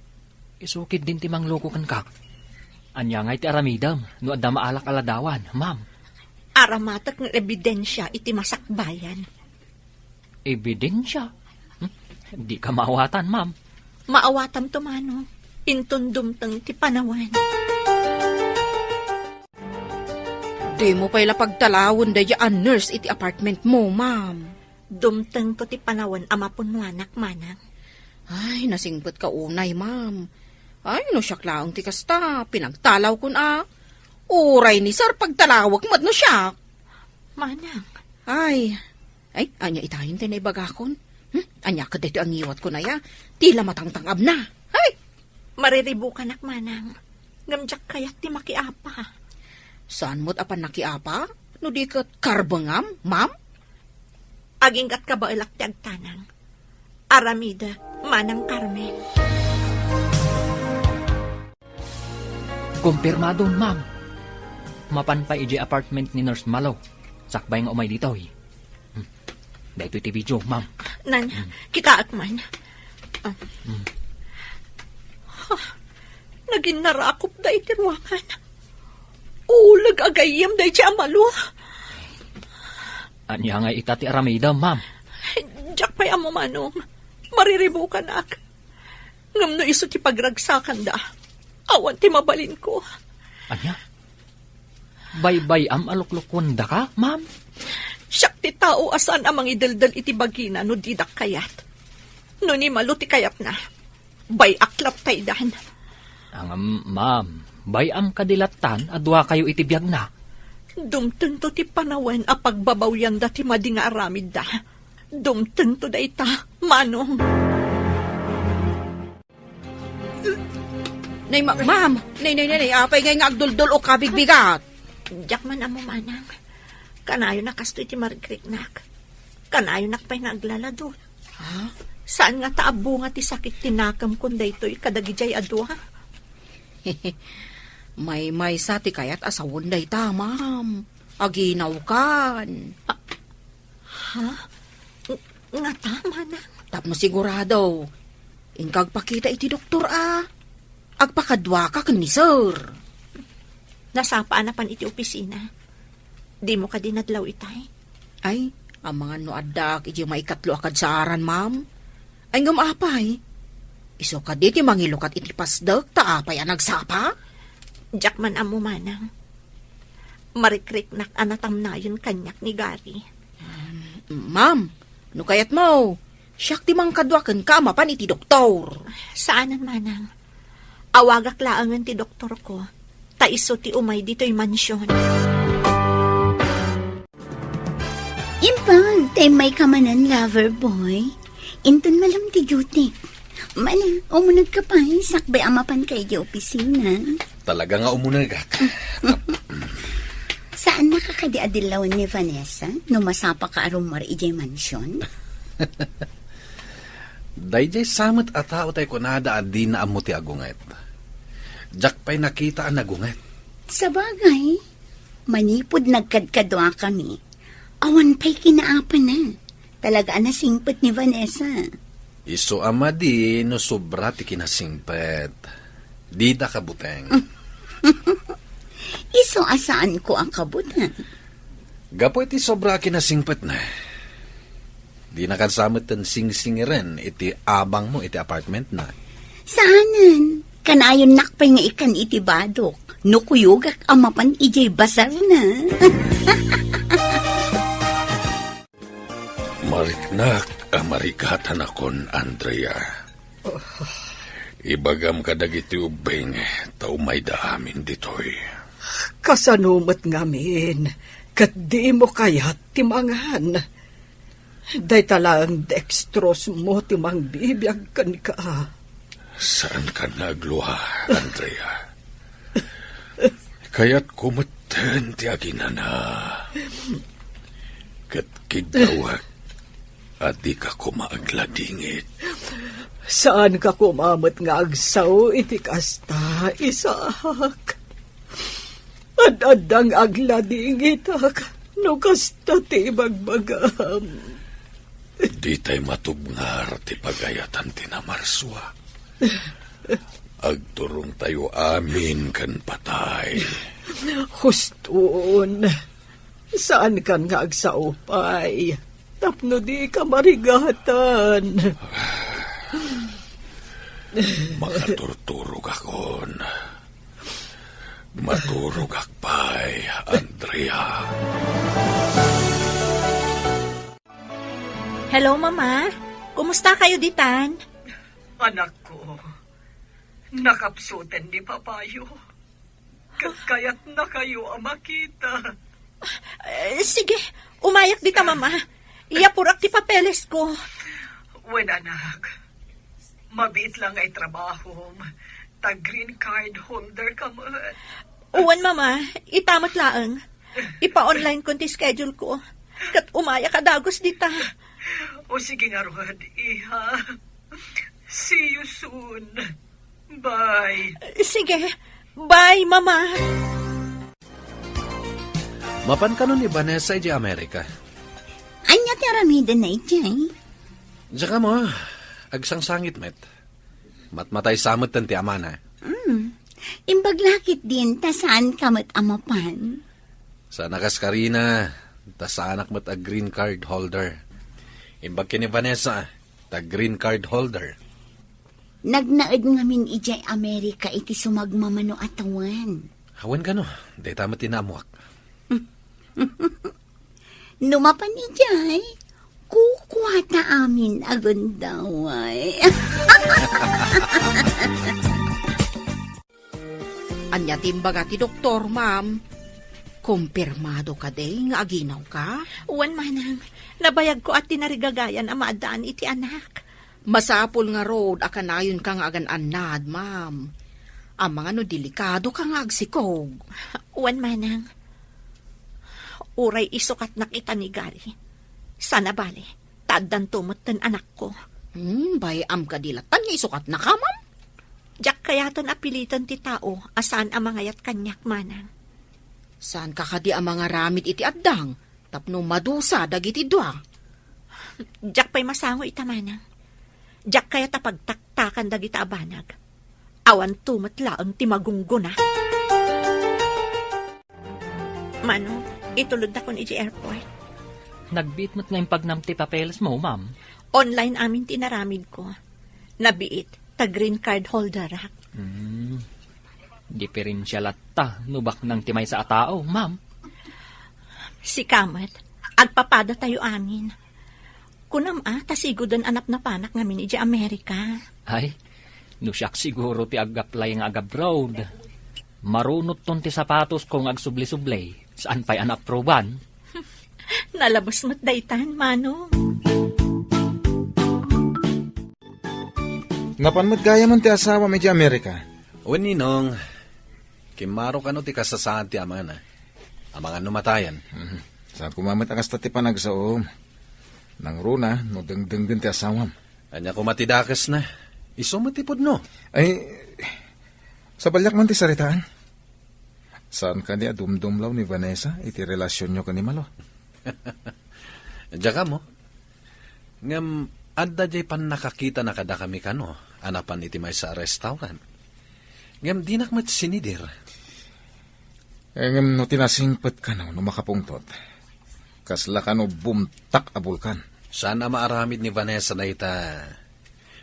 isukid din ti mangloko kan ka. Anya nga iti aramidam, no adda maalak aladawan, ma'am. Aramatak ng ebidensya iti masakbayan. Ebidensya? Di ka maawatan, ma'am. Maawatam tumano, intundumtang ti panawan. Di mo pa'y lapagtalawon dayaan nurse iti apartment mo, ma'am. Dumtang to ti panawan amapunwanak manang. Ay, nasingpot ka unay, ma'am. Ay, no siyak laang ti kasta, pinagtalaw kun Uray ni sir, pagtalawag mat no siyak. Manang, Ay, anya itayin tayo na ibagakon. Anya ka dito ang iwat ko na ya, tila matangtangab na. Ay, mariribu ka nak manang. Ngamjak kayat ti makiapa. saan mo't apan nakiapa? No di kat karbangam, ma'am? Aging kat kabailak ti agtanang. Aramida, manang Carmen. Kumpirmado, ma'am. Mapan pa iji apartment ni Nurse Malo. Sakbay nga umay dito, eh. Dahito iti video, ma'am. Nan, kita akman. Naging narakop da iti ruangan. Ulag agayam da iti amalo. Anya nga itati aramida, ma'am. Diyak pa'y amo manong. Mariribu ka nak. Ngam no iso ti pagragsakan da. Awan ti mabalin ko. Anya? Bay-bay am aluklukon da ka, ma'am? Siyak ti tao asan amang idaldal iti bagina no didak kayat. No ni maluti kayat na. Bay aklap taydan. Ang ma'am, bay am kadilatan adwa kayo iti biyag na. Dumten to ti panawen a pagbabawyan da ti madi nga aramid da. Dumten to da ita, manong. Nay, ma'am, nay, apay ngay nga agduldul o kabigbigat. Diyak man amo manang. Kanayo na kasto iti margriknak. Kanayo nakpay nga aglaladon. Ha? Saan nga taabo nga ti sakit tinakam kung daytoy kadagijay adwa? May sa ti kayat asawon day ta, ma'am. Aginaw kan. Ha? Nga tama na. Tapno sigurado. Ingkag pakita iti doktor Agpakadwa ka ni sir. Nasapaan na pan iti opisina. Di mo ka dinadlaw itay. Ay, ang mga noadak iti maikatlo akad sa aran, ma'am. Ay ngamapay. Iso ka diti mangilukat iti pasdag taapay ang nagsapa? Diyak man amo manang. Marikriknak anatam na yun kanyak ni Gary. Ma'am, no kayat mo? Siyak ti mangkadwakan ka mapan iti doktor. Saanan manang? Awagak laangan ti doktor ko. Taiso ti umay dito'y mansyon. Impang, tay may kamanan lover boy. Inton malam ti duty. Mala, umunag ka pa, sakbay amapan kay di opisina. Talaga nga umunagak. Saan nakakadiadilawan ni Vanessa no masapa ka arumar ijay mansyon? Dayjay samot a tao tay kunada at di na amo ti agunget. Jak pa'y nakita ang nagunget. Sa bagay, manipod nagkadkadwa kami. Awan pa'y kinaapan na. Talaga na singpet ni Vanessa. Iso ama di no sobra ti kinasingpet. Di da kabuteng. Iso asaan ko ang kabutan? Gapo iti sobra kinasingpet na. Di nakasamot ang sing-singiren iti abang mo iti apartment na. Saanan? Kanayon nakpay nga ikan iti badok. No kuyugak amapan ijay basar na. Mariknak amarikatan akon, Andrea. Ibagam kadagiti ubeng, tao may daamin ditoy. Kasanumat ngamin, kat di mo kayat timangan. Day talang dextrose mo timang bibiyag kan ka. Saan ka nagluha, Andrea? Kaya't kumatan ti aginana. Kat kidawak, at di ka kumaagladingit. Saan ka kumamot nga agsaw iti kasta, Isak? Ad-adang agladingitak, no kasta ti bagbagam. Di tay matubngar ti pagayatan ti namarswa. Agturong tayo amin kan patay. Huston, saan kan nga agsaupay? Tapno di ka marigatan. Makaturturog akon. Maturog akpay, Andrea. Hello, Mama. Kumusta kayo ditan? Anak ko, nakapsutan ni Papayo. Kaya't na kayo ang makita. Sige, umayak dita, Mama. Iyapurak ti papeles ko. Wen anak, mabit lang ay trabaho. Green card holder ka mo. Uwan, Mama. Itamot laang. Ipa-online ko ti schedule ko. Kat umaya ka dagos dita. O sige nga, Rod, iha. See you soon. Bye. Sige. Bye, Mama. Mapan ka nun ni Vanessa di Amerika. Anya ti aramida na ijay. Diyan ka mo, agsangsangit met. Matmatay samot tan ti amana. Imbaglakit din, ta saan ka mat amapan? Sa nakas Karina, ta sa anak mo't a green card holder. Imbag kini Vanessa, ta green card holder. Nagnaed ngamin ijay Amerika iti sumagmamano atawan. Hawan ka no, di tama tinamuak. Numapan ijay, kukuha ta amin agundaway. Anya timbaga ti doktor, ma'am. Kumpirmado ka day nga aginaw ka? Uwan, Manang. Nabayag ko at tinarigagayan ang maadaan iti anak. Masapul nga road, akanayon ka nga agan-anad, ma'am. Ang mga no delikado ka nga agsikog. Uwan, Manang. Uray isukat na kita ni Gary. Sana bale, taddan tumot ten anak ko. Bayam ka dilatan nga isukat na ka, ma'am. Diyak kayaton apilitan ti tao, asaan ang mga yat kanyak, Manang. Saan ka kadi ang mga ramit iti addang? Tapno madusa dagiti dua. Diyak pa'y masango ita, Manang. Diyak kaya tapagtaktakan dagita abanag. Awan tumatlaang ti magungguna. Mano, itulod na ko ni airport. Nagbiit mo't ngayong pagnamti papeles mo, ma'am. Online amin tinaramid ko. Nabiit, ta green card holder ak. Diferensyal at ta, nubak ng timay sa atao, ma'am. Si Kamat, agpapada tayo amin. Kunam tasigudan anak na panak ngamin iti Amerika. Ay, nusyak siguro ti ag-apply nga ag-abroad. Marunot ton ti sapatos kong agsubli-sublay. Saan pa'y an-approban? Nalabas mo't daytan, Mano. Napanmat gaya man ti asawa medyo Amerika. O ninong, kimaro ka no ti kasasahan ti amana. Ang mga numatayan. Saan kumamat ang kasta ti panagsaom. Nang runa, no dengdeng din ti asawam. Anya kumatidakas na. Isumatipod no. Ay, sa balyak man ti saritaan. Saan ka niya dumdumlaw ni Vanessa iti relasyon nyo kanimalo? Diyan ka mo. Ngam, adda jay pan nakakita na kada kami kano. Anapan iti may sa restaurant. Ngam, di nakmat sinidir. Ngam no tinasingpet ka no makapungtot. Kasla ka no bumtak a bulkan. Sana maaramid ni Vanessa na ita.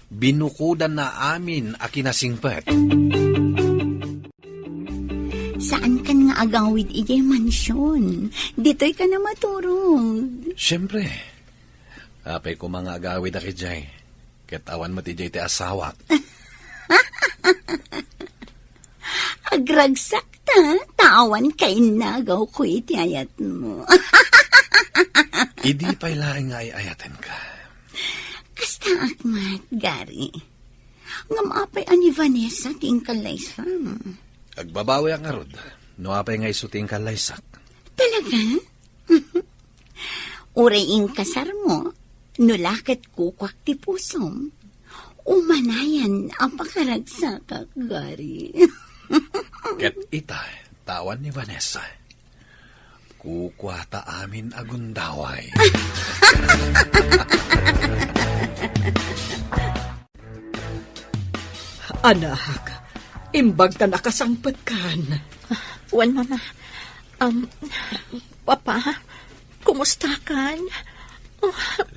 Binukudan na amin a kinasingpet. Saan kan nga agawid ijay mansyon? Dito'y ka na maturong. Siyempre. Apay ko mga agawid na kijay. Katawan mo ti jay ti asawak. Agragsak ta, tawan kay nagaw ko iti ayat mo. Idi pa'y laing nga ayaten ka. Kasta akmat, Gary. Ngamapay ani Vanessa ting kalaysam. Agbabawi ang arod. No apay nga isuting kalaysak. Talaga? Uraing kasar mo, nulakat kukwak ti pusom. Umanayan ang pakaragsakak, Gary. Ket ita, tawan ni Vanessa. Kukwata amin agundaway. Anak, Imbag ta nakasangpat kan. Wan, mama. Papa, kumusta kan?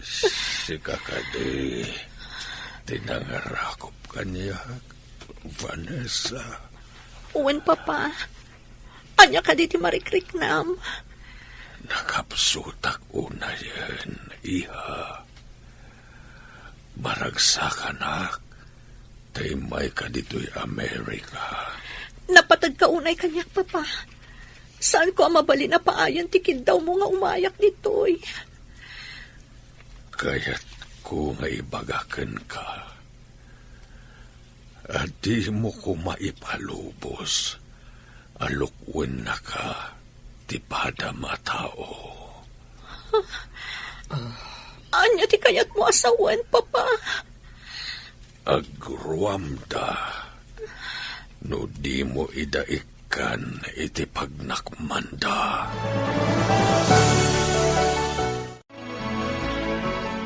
Si kakadi, tinangarakop kanya, Vanessa. Wan, papa. Anya ka di marikrik nam. Nakapsutak una yan, iha. Maragsakan taymay ka dito'y Amerika. Napatag ka unay kanyak, papa. Saan ko ang mabali na paayan tikid daw mo nga umayak ditoy? Kaya't ko nga ibagakan ka. At di mo ko maipalubos. Alukwen na ka, tipada matao. Anya ti kayat mo asawan, papa? Agruamda. No di mo idaikan iti pagnakmanda.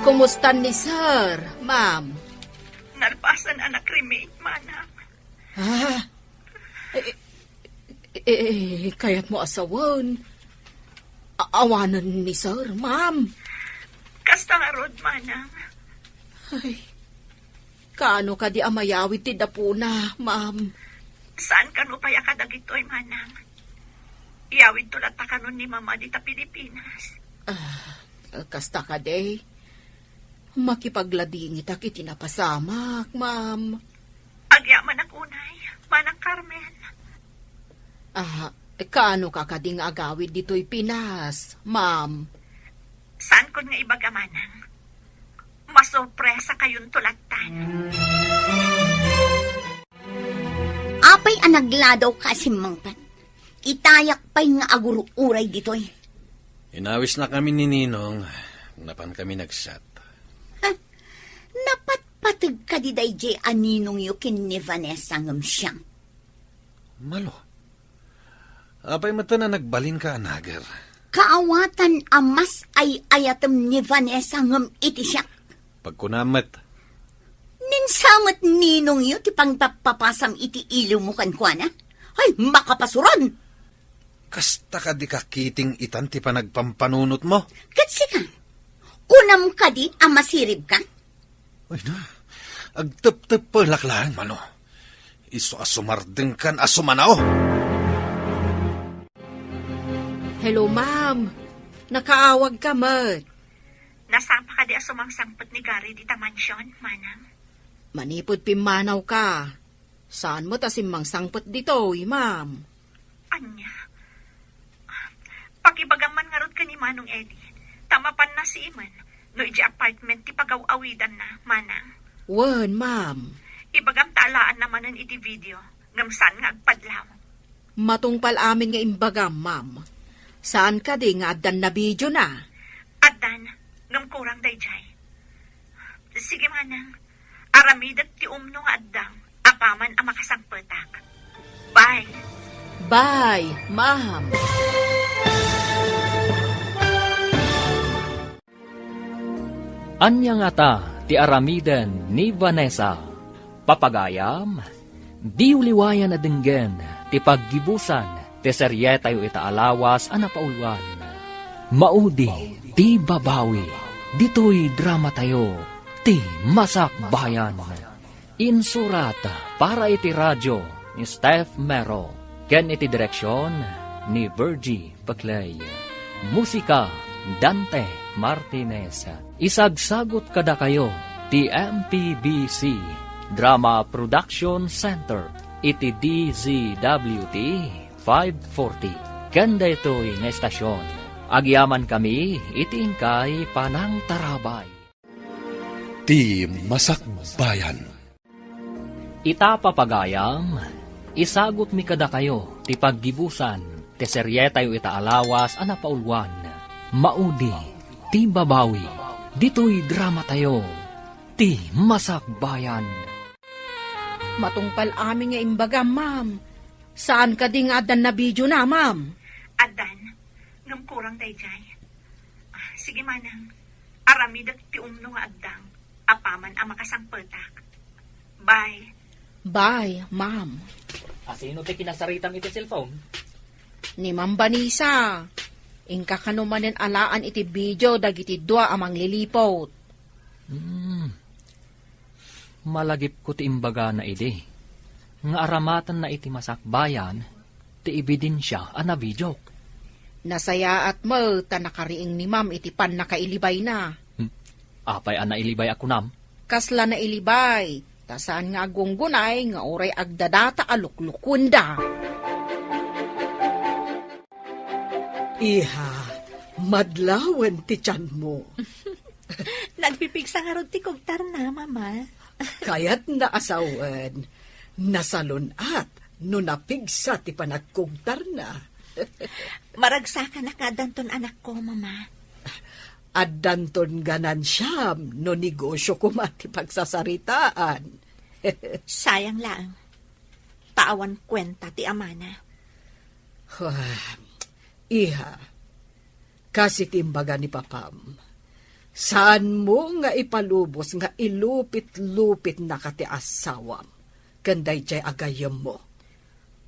Kumusta ni sir, ma'am? Nalpasan anak cremate, manang. Ha? Kayat mo asawan. Awanan ni sir, ma'am. Kasta nga rod, manang. Ay, kaano ka di amayawit ti dapuna, ma'am? Saan ka no paya ka dagitoy, manang? Iyawid tulat ta kanon ni mama dita Pilipinas. Kasta ka day. Makipagladingit ak itinapasamak, ma'am. Agyaman ako, unay, manang Carmen. Kaano ka kading agawid dito'y Pinas, ma'am? Saan ko nga ibaga, manang? Masorpresa kayong tulatan. Apay anagladaw kasi mangpat. Itayak pa'y nga aguruuray ditoy. Inawis na kami ni Ninong. Napan kami nagshot. Napatpatag ka di day aninong yukin ni Vanessa ngam siyang. Malo. Apay mata na nagbalin ka, anagar. Kaawatan amas ay ayatem ni Vanessa ngam iti siya. Pagkunamat. Ninsamat ninong yu ti pangpapapasam iti ilo mo kankwana. Ay, makapasuron! Kasta ka di kakiting itan ti panagpampanunot mo. Katsi ka. Kunam ka di amasirib ka. Ay na, agtep-tep pa laklaan, mano. Iso asumardeng kan asumanao. Hello, ma'am. Nakaawag ka, mat. Nasapa ka di asumang sangpot ni Gary dita mansyon, manang. Manipod pimanaw ka. Saan mo tasimang sangpot dito, ma'am? Anya. Pakibagaman nga rod ka ni Manong Eddie. Tamapan na si Iman. No iji apartment ti pagaw-awidan na, manang. Wan, ma'am. Ibagam talaan naman iti video. Ngamsan nga agpadlaw. Matungpal amin nga imbagam, ma'am. Saan ka di nga adan na video na? Adan, ngam kurang dayjay. Sige, manang. Aramidat ti umno nga addang. Apaman ang makasangpetak. Bye. Bye, ma'am. Anya nga ta, ti aramiden ni Vanessa. Papagayam, di uliwayan na dinggen, ti paggibusan, ti seryetayo itaalawas anapaulwan. Maudi, ti babawi, dito'y drama tayo, ti masak bayan. Insurat para iti radyo ni Steph Mero, ken iti direksyon ni Virgie Paclay. Musika, Dante Martinez. Isagsagot kada kayo ti MPBC Drama Production Center iti DZWT 540. Kanda ito'y nga estasyon. Agyaman kami iti ingkay Panang Tarabay. Ti Masakbayan. Ita papagayam, isagot mi kada kayo ti paggibusan, ti seryetayo itaalawas anapaulwan. Maudi, ti babawi, dito'y drama tayo, ti masakbayan. Matungpal amin nga imbaga, ma'am. Saan ka di nga adan na video na, ma'am? Adan, ngam kurang dayjay. Sige, manang. Aramidat ti umno nga addang. Apaman ang makasangpetak. Bye. Bye, ma'am. Asino ti kinasaritam iti cellphone? Ni Ma'am Vanessa. Ingka kanumanen alaan iti video dagiti dua amang lilipot. Malagip ko ti imbaga na ide. Nga aramatan na iti masakbayan, ti ebidensya ana video. Nasaya at mo, ta nakariing ni Ma'am iti pan nakailibay na. Apay ana ilibay ako nam. Kasla na ilibay. Ta saan nga agunggunay nga oray agdadata aluklukunda. Iha, madlawan ti tiyan mo. Nagpipigsa nga ron ti kugtar na, Mama. Kaya't naasawan, nasalunat, no napigsa ti panagkugtar na. Maragsakan na kadanton anak ko, Mama. At danton ganan siyam, no negosyo ko mati pagsasaritaan. Sayang lang. Paawan kwenta ti amana. Iha, kasi timbaga ni Papam, saan mo nga ipalubos nga ilupit-lupit na kati asawam, kanday jay agayam mo.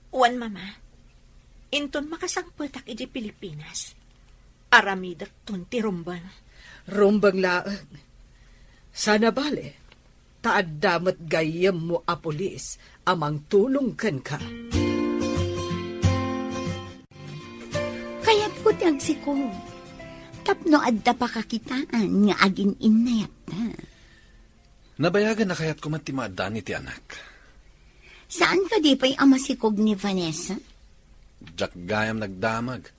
Uwan, Mama. Inton makasangputak iti Pilipinas. Aramidak tunti rumbang. Rumbang laang, sana bale, taad damat gayam mo a pulis, amang tulong kan ka. Kaya't ko ti agsikog. Tapno adda pa kakitaan nga agin inayat na. Nabayagan na kaya't kumantimaadaan iti anak. Saan ka di pa'y amasikog ni Vanessa? Jack gayam nagdamag.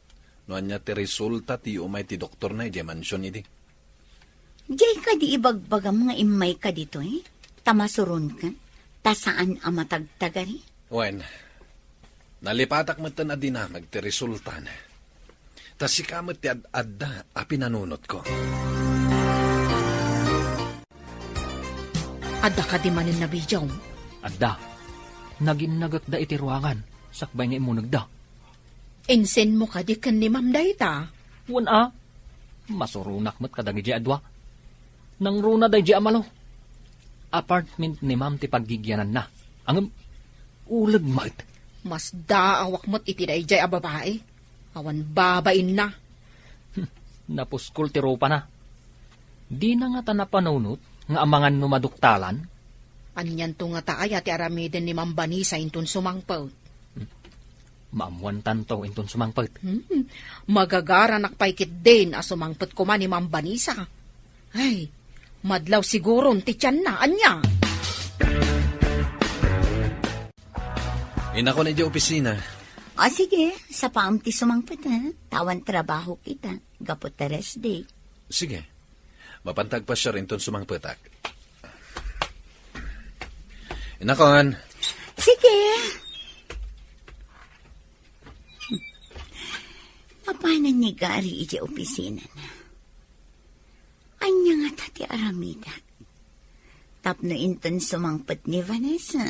Noan niya ti resulta ti umay ti doktor na iti mansyon iti. Jay ka di ibagbagam nga imay ka dito Tamasuron ka? Ta saan amatagtagari? Wen, nalipatak mo tan adinamag ti resulta na. Ta si kamot ti adda a pinanunot ko. Adda ka di manin na video. Adda, naginagak da iti ruangan, sakbay nga imunag da. Insen mo ka di kan ni Ma'am Dayta. Wan masurunak mo't kadagi di adwa. Nang runa day di amalo. Apartment ni Ma'am ti paggigyanan na. Ang ulag mat. Mas daawak mo't iti dayjay a babae. Awan babain na. Napuskol ti ropa na. Di na nga ta napanunot nga amangan numaduktalan. Anyan to nga taaya ti aramiden ni Ma'am Vanessa intun sumangpaw. Maamuan tanto inton sumangpet. Magagara nakpaikit din a sumangpet ko man ni Ma'am Vanessa. Ay, madlaw siguro ti tiyan na, anya. Ina ko na di opisina. O sige, sa paam ti sumangpet Tawan trabaho kita. Gapot ta rest day. Sige, mapantag pa siya rin ton sumangpetak. Ina kon. Sige. Paano ni Gary iti opisina na? Anya nga tati aramida. Tapno inton sumangpet ni Vanessa.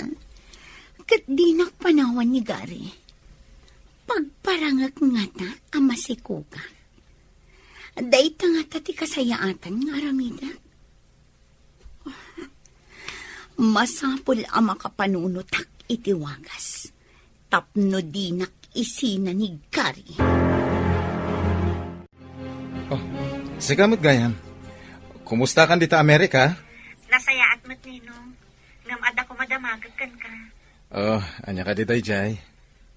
Kat di nakpanawan ni Gary. Pagparangak nga ta ama si Kuka. Dayta nga tati kasayaatan nga aramida. Masapul ama kapanunutak iti wagas. Tapno di nakisina ni Gary. Sigamot gayam. Kumusta kan dita Amerika? Nasaya at matninong. Ngam ada ko madamagag kan ka. Oh, anya ka di dayjay.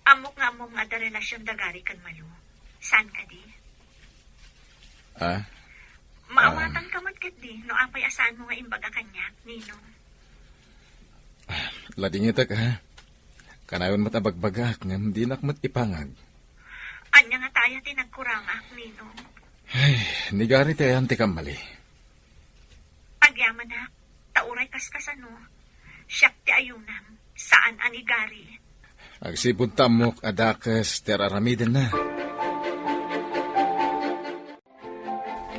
Amok nga mo nga da relasyon dagari kan mayo. Saan ka di? Maawatan ka matkat di. No apay asaan mo nga imbaga kanyak, ninong. Lading ita ka. Kanayon mat abagbagak ngam di nakmat ipangag. Anya nga tayo tinagkurangak, ninong. Ay, nigari tayo ang tikamali. Agyaman na, tauray kaskasano. Siyak ti ayunam, saan anigari. Agsipod tamok adakas teraramiden na.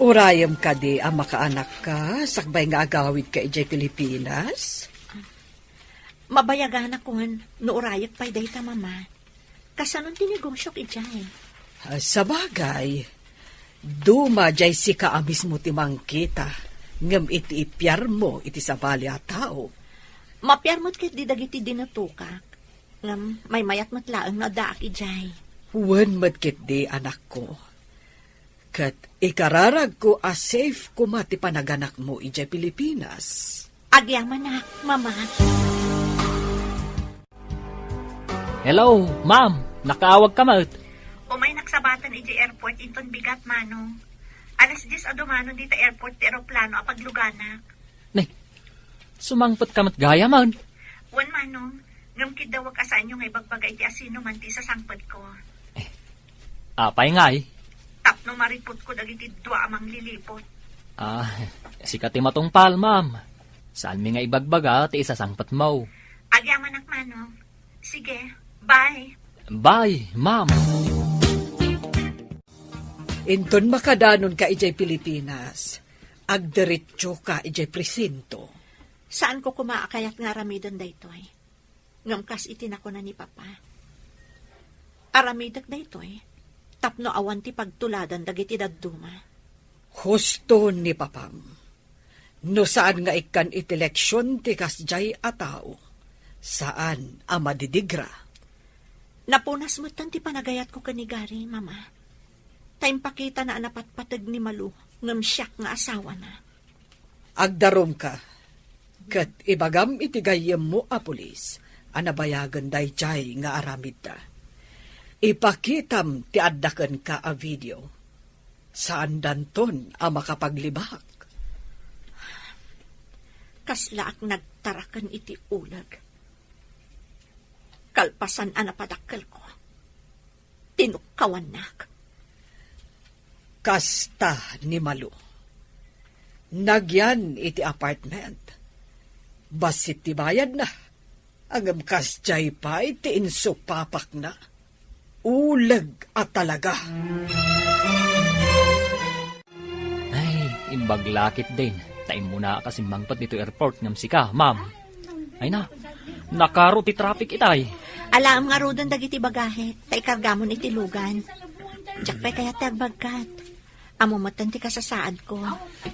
Urayam ka di ang makaanak ka, sakbay nga agawid ka ijay Pilipinas. Mabayagan akuan, no urayak pa'y dayta, Mama. Kasanon tinigosyo ijay. Sa bagay, duma jay si kaamis mo timang kita, ngam iti ipyar mo iti sabali a tao. Mapyarmot ket di dagiti dinatukak. Ngam, may mayat matlaang na daak ijay. Wen matkit di anak ko. Kat ikararag ko a safe ko mati panaganak mo ijay Pilipinas. Agyaman na, mama. Hello, ma'am. Nakaawag ka mat. Umay naksabatan iti airport inton bigat manong. Alas 10 adumanon dito airport ti aeroplano apag luganak. Nay, sumangpot ka mat gaya man. Wan manong, ngamkid daw asan yung ibagbagay ti asino man ti sa sangpad ko. Apay nga eh. Tapno maripot ko dagiti dua amang lilipot. Sikat ti matungpal, ma'am. Saan mi nga ibagbaga ti isasangpat mo? Agyaman ak manong. Sige, bye. Bye, ma'am. Inton makadanon ka ijay Pilipinas. Agdiretso ka ijay presinto. Saan ko kumaakayat nga aramidon daytoy? Ngamkas itinako na ni Papa. Aramidak daytoy. Tapno awan ti pagtuladan dagiti dadduma. Husto ni Papam. No saan nga ikan itileksyon ti kasjay a tao. Saan a madidigra? Napunas mo tan ti panagayat ko kanigari, Mama. Time pakita na anapatpatag ni Malu ngam siyak nga asawa na. Agdarom ka. Kat ibagam itigayem mo a pulis. Anabayagan dayjay nga aramid ta. Ipakitam ti addaken ka a video. Saan danton a makapaglibak? Kasla ak nagtarakan iti ulag. Kalpasan anapadakkel ko. Tinukawanak. Kasta ni Malu. Nagyan iti apartment. Basit ti bayad na. Agam kasjay pa iti insupapak na. Ulag at talaga. Ay, imbaglakit din. Taim mo na kasi mangpat dito airport ngam sika, ma'am. Ay na, nakaro ti traffic itay. Alam nga rodan dagiti bagahe. Taikargamon iti lugan. Diyak pa'y kaya tagbagkat. Amumatan ti kasasaad ko.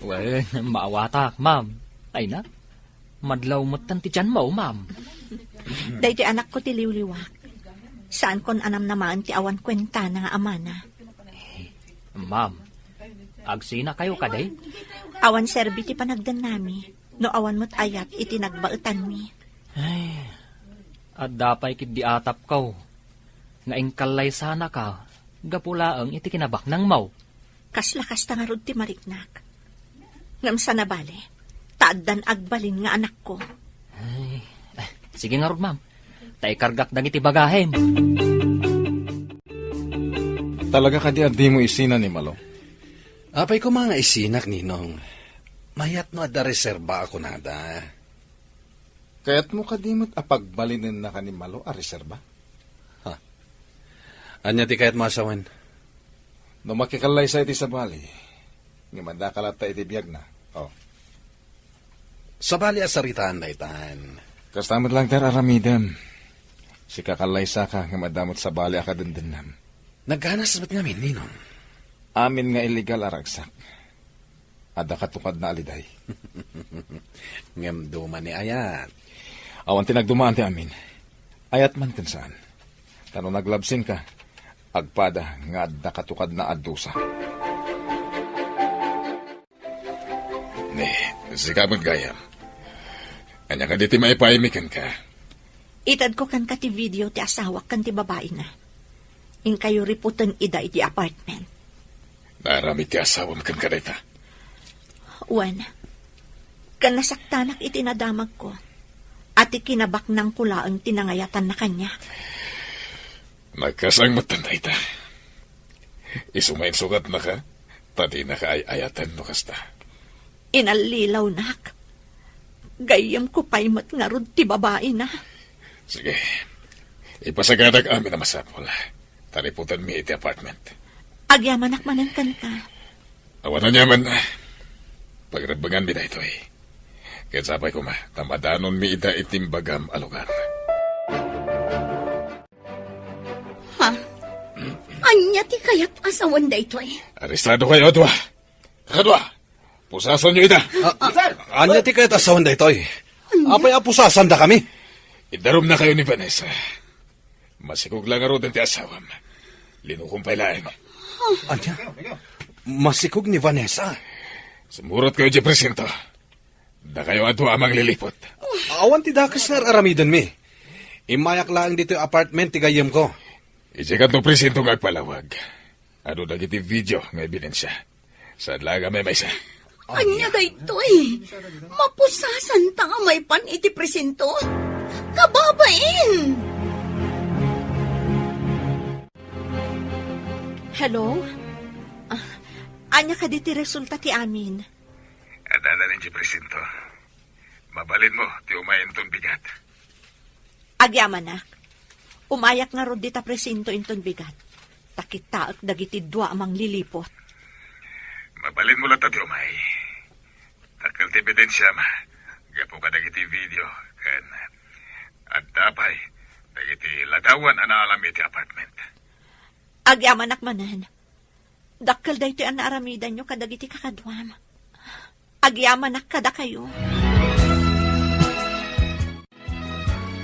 Well, maawatak, ma'am. Ay na, madlaw matan ti tiyan mo, ma'am. Day ti anak ko ti liwliwak. Saan kon anam naman ti awan kwenta na nga amana. Ma'am, agsina kayo kaday? Awan serbi ti panagdan nami. No awan mo't ayat iti nagbautan mi. Ay, at dapay kit di atap kaw. Nga ingkalay sana ka, gapulaang iti kinabak ng mau. Kaslakas tangarod ti mariknak. Ngam sa nabali, taaddan agbalin nga anak ko. Ay, sige nga rod, ma'am. Taikargak dang iti bagahem. Talaga ka di mo isina ni Malo? Apay ko mga isinak, Ninong. Mayat no ada reserba ako nada. Kaya't mo ka di mo't apagbalinin na ka ni Malo a reserba? Anya ti kayat masawan? No makikalay sa iti sa bali, ni mandakalata iti biyag na. Oh. Sa bali asaritaan na itan. Kastamot lang ter aramidam. Si kakalay sa ka nga madamot sa bali akadendennam. Naghanas ba't ngamin, Ninong? Amin nga illegal aragsak. Ada katukad na aliday. Ngam duman ni Ayat. Awan tinagdumaan ti amin. Ayat man tin saan. Tano naglabsin ka, agpada nga adda katukad na addusa. Ne, sikapag gayam. Anya ka diti maipaimikan ka. Itad ko kan ka ti video ti asawak kan ti babae na. In kayo riputan ida iti apartment. Naramit ti asawam kan ka dita. Wan, kan nasaktanak itinadamag ko. At ikinabak ng pula ang tinangayatan na kanya. Nagkasang matanda ita. Isumain sukat na ka, pati nakaayatan mo kasta. Inalilaw nak. Gayam ko pa'y matngarod ti babae na. Sige, ipasagadag amin na masapol. Tariputan mi iti apartment. Agyaman akmanan kan ka. Awan na nyaman na. Pagrabangan mi na ito eh. Kaya sabay ko ma, tamadanon mi ita itimbagam alugar. Ha? Anya ti kayat asawan da ito eh. Arestado kayo, Dwa. Kadwa, pusasan nyo ita. Anya ti kayat asawan da ito eh. Apay apusasan da kami. Idarom na kayo ni Vanessa. Masikog lang aro ti asawam. Linukong pailain. Anya? Masikog ni Vanessa. Sumurot kayo di presinto. Da kayo ato amang lilipot. Awan ti dakas na aramidan mi. Imayak lang dito yung apartment ti gayem ko. Ijekat no presinto nga agpalawag. Ano dagiti video nga ebidensya. Sadlaga may maysa. Anya daytoy. Mapusasan ta nga may pan iti presinto. Kababain! Hello? Anya ka di ti resulta ti amin. Adala rin di presinto. Mabalin mo, ti umayin ton bigat. Agyaman na. Umayak nga rod dita presinto inton bigat. Takitaak dagiti dua amang lilipot. Mabalin mo lang ti umay. Takal ti ebidensya ma. Gapo ka dagiti video. Kan at tapay, dagiti ladawan anaalam iti apartment. Agyaman akmanan. Dakkel da ito ang naaramidan nyo kadagiti kakadwam. Agyaman kada kayo.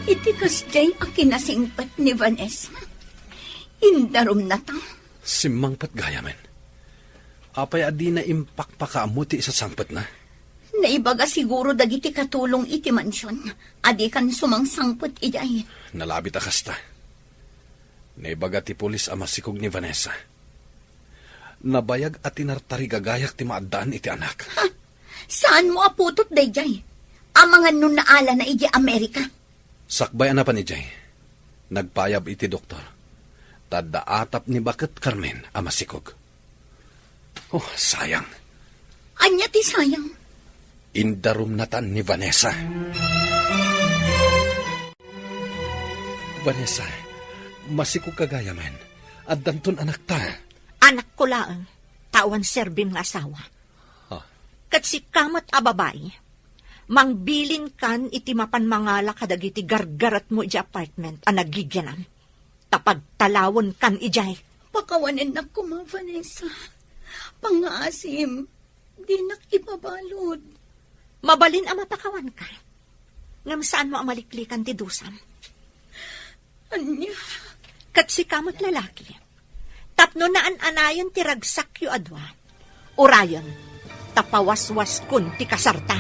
Iti kasjay a kinasingpat ni Vanessa. Indarom na ta. Simang patgayaman. Apay adi na impakpakaamuti sa sangpat na. Naibaga siguro dagiti katulong iti mansyon. Adi kan sumangsangpot ijay. Nalabit akasta. Naibaga ti pulis a masikog ni Vanessa. Nabayag at tinartari gagayak ti maadaan iti anak. Ha? Saan mo aputot dayjay? Amangan nun naala na iji Amerika. Sakbay na pa ni Jay. Nagpayab iti doktor. Taddaatap ni Bakit Carmen a masikog. Oh, sayang. Anya ti sayang. Indarum natan ni Vanessa. Vanessa, masikog kagayaman. At danton anak ta. Anak ko laang, tawan serbim nga asawa. Huh? Kat si kamat a babae, mangbilin kan iti mapan mangala kadagiti gargarat mo iti apartment a nagigyanan. Tapag talawon kan ijay. Pakawanin na ko, ma, Vanessa. Pangaasim, di nakipabalod. Mabalin ang mapakawan ka. Ngam saan mo ang maliklikan ti dusam? Anya? Kat si kamat lalaki, tapno na an-anayon ti ragsak yu adwa. Urayon, tapawaswas kun ti kasarta.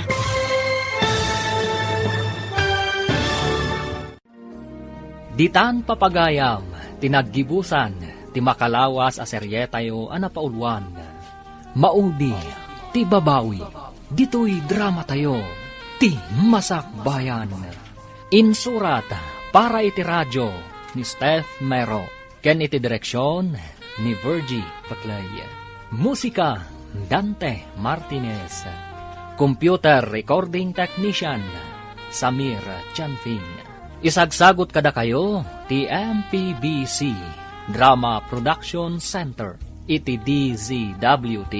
Ditan papagayam, tinaggibusan, ti makalawas a seryetayo anapaulwan. Maudi, ti babawi, dito'y drama tayo, ti masakbayan. Insurat para iti radyo ni Steph Mero, ken iti direksyon ni Virgie Paclay. Musika, Dante Martinez. Computer recording technician, Samir Chanfing. Isagsagot kada kayo, ti MPBC Drama Production Center, iti DZWT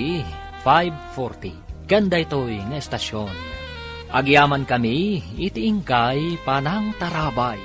540. Ganda ito'y nga estasyon. Agyaman kami, iti ingkay panang tarabay.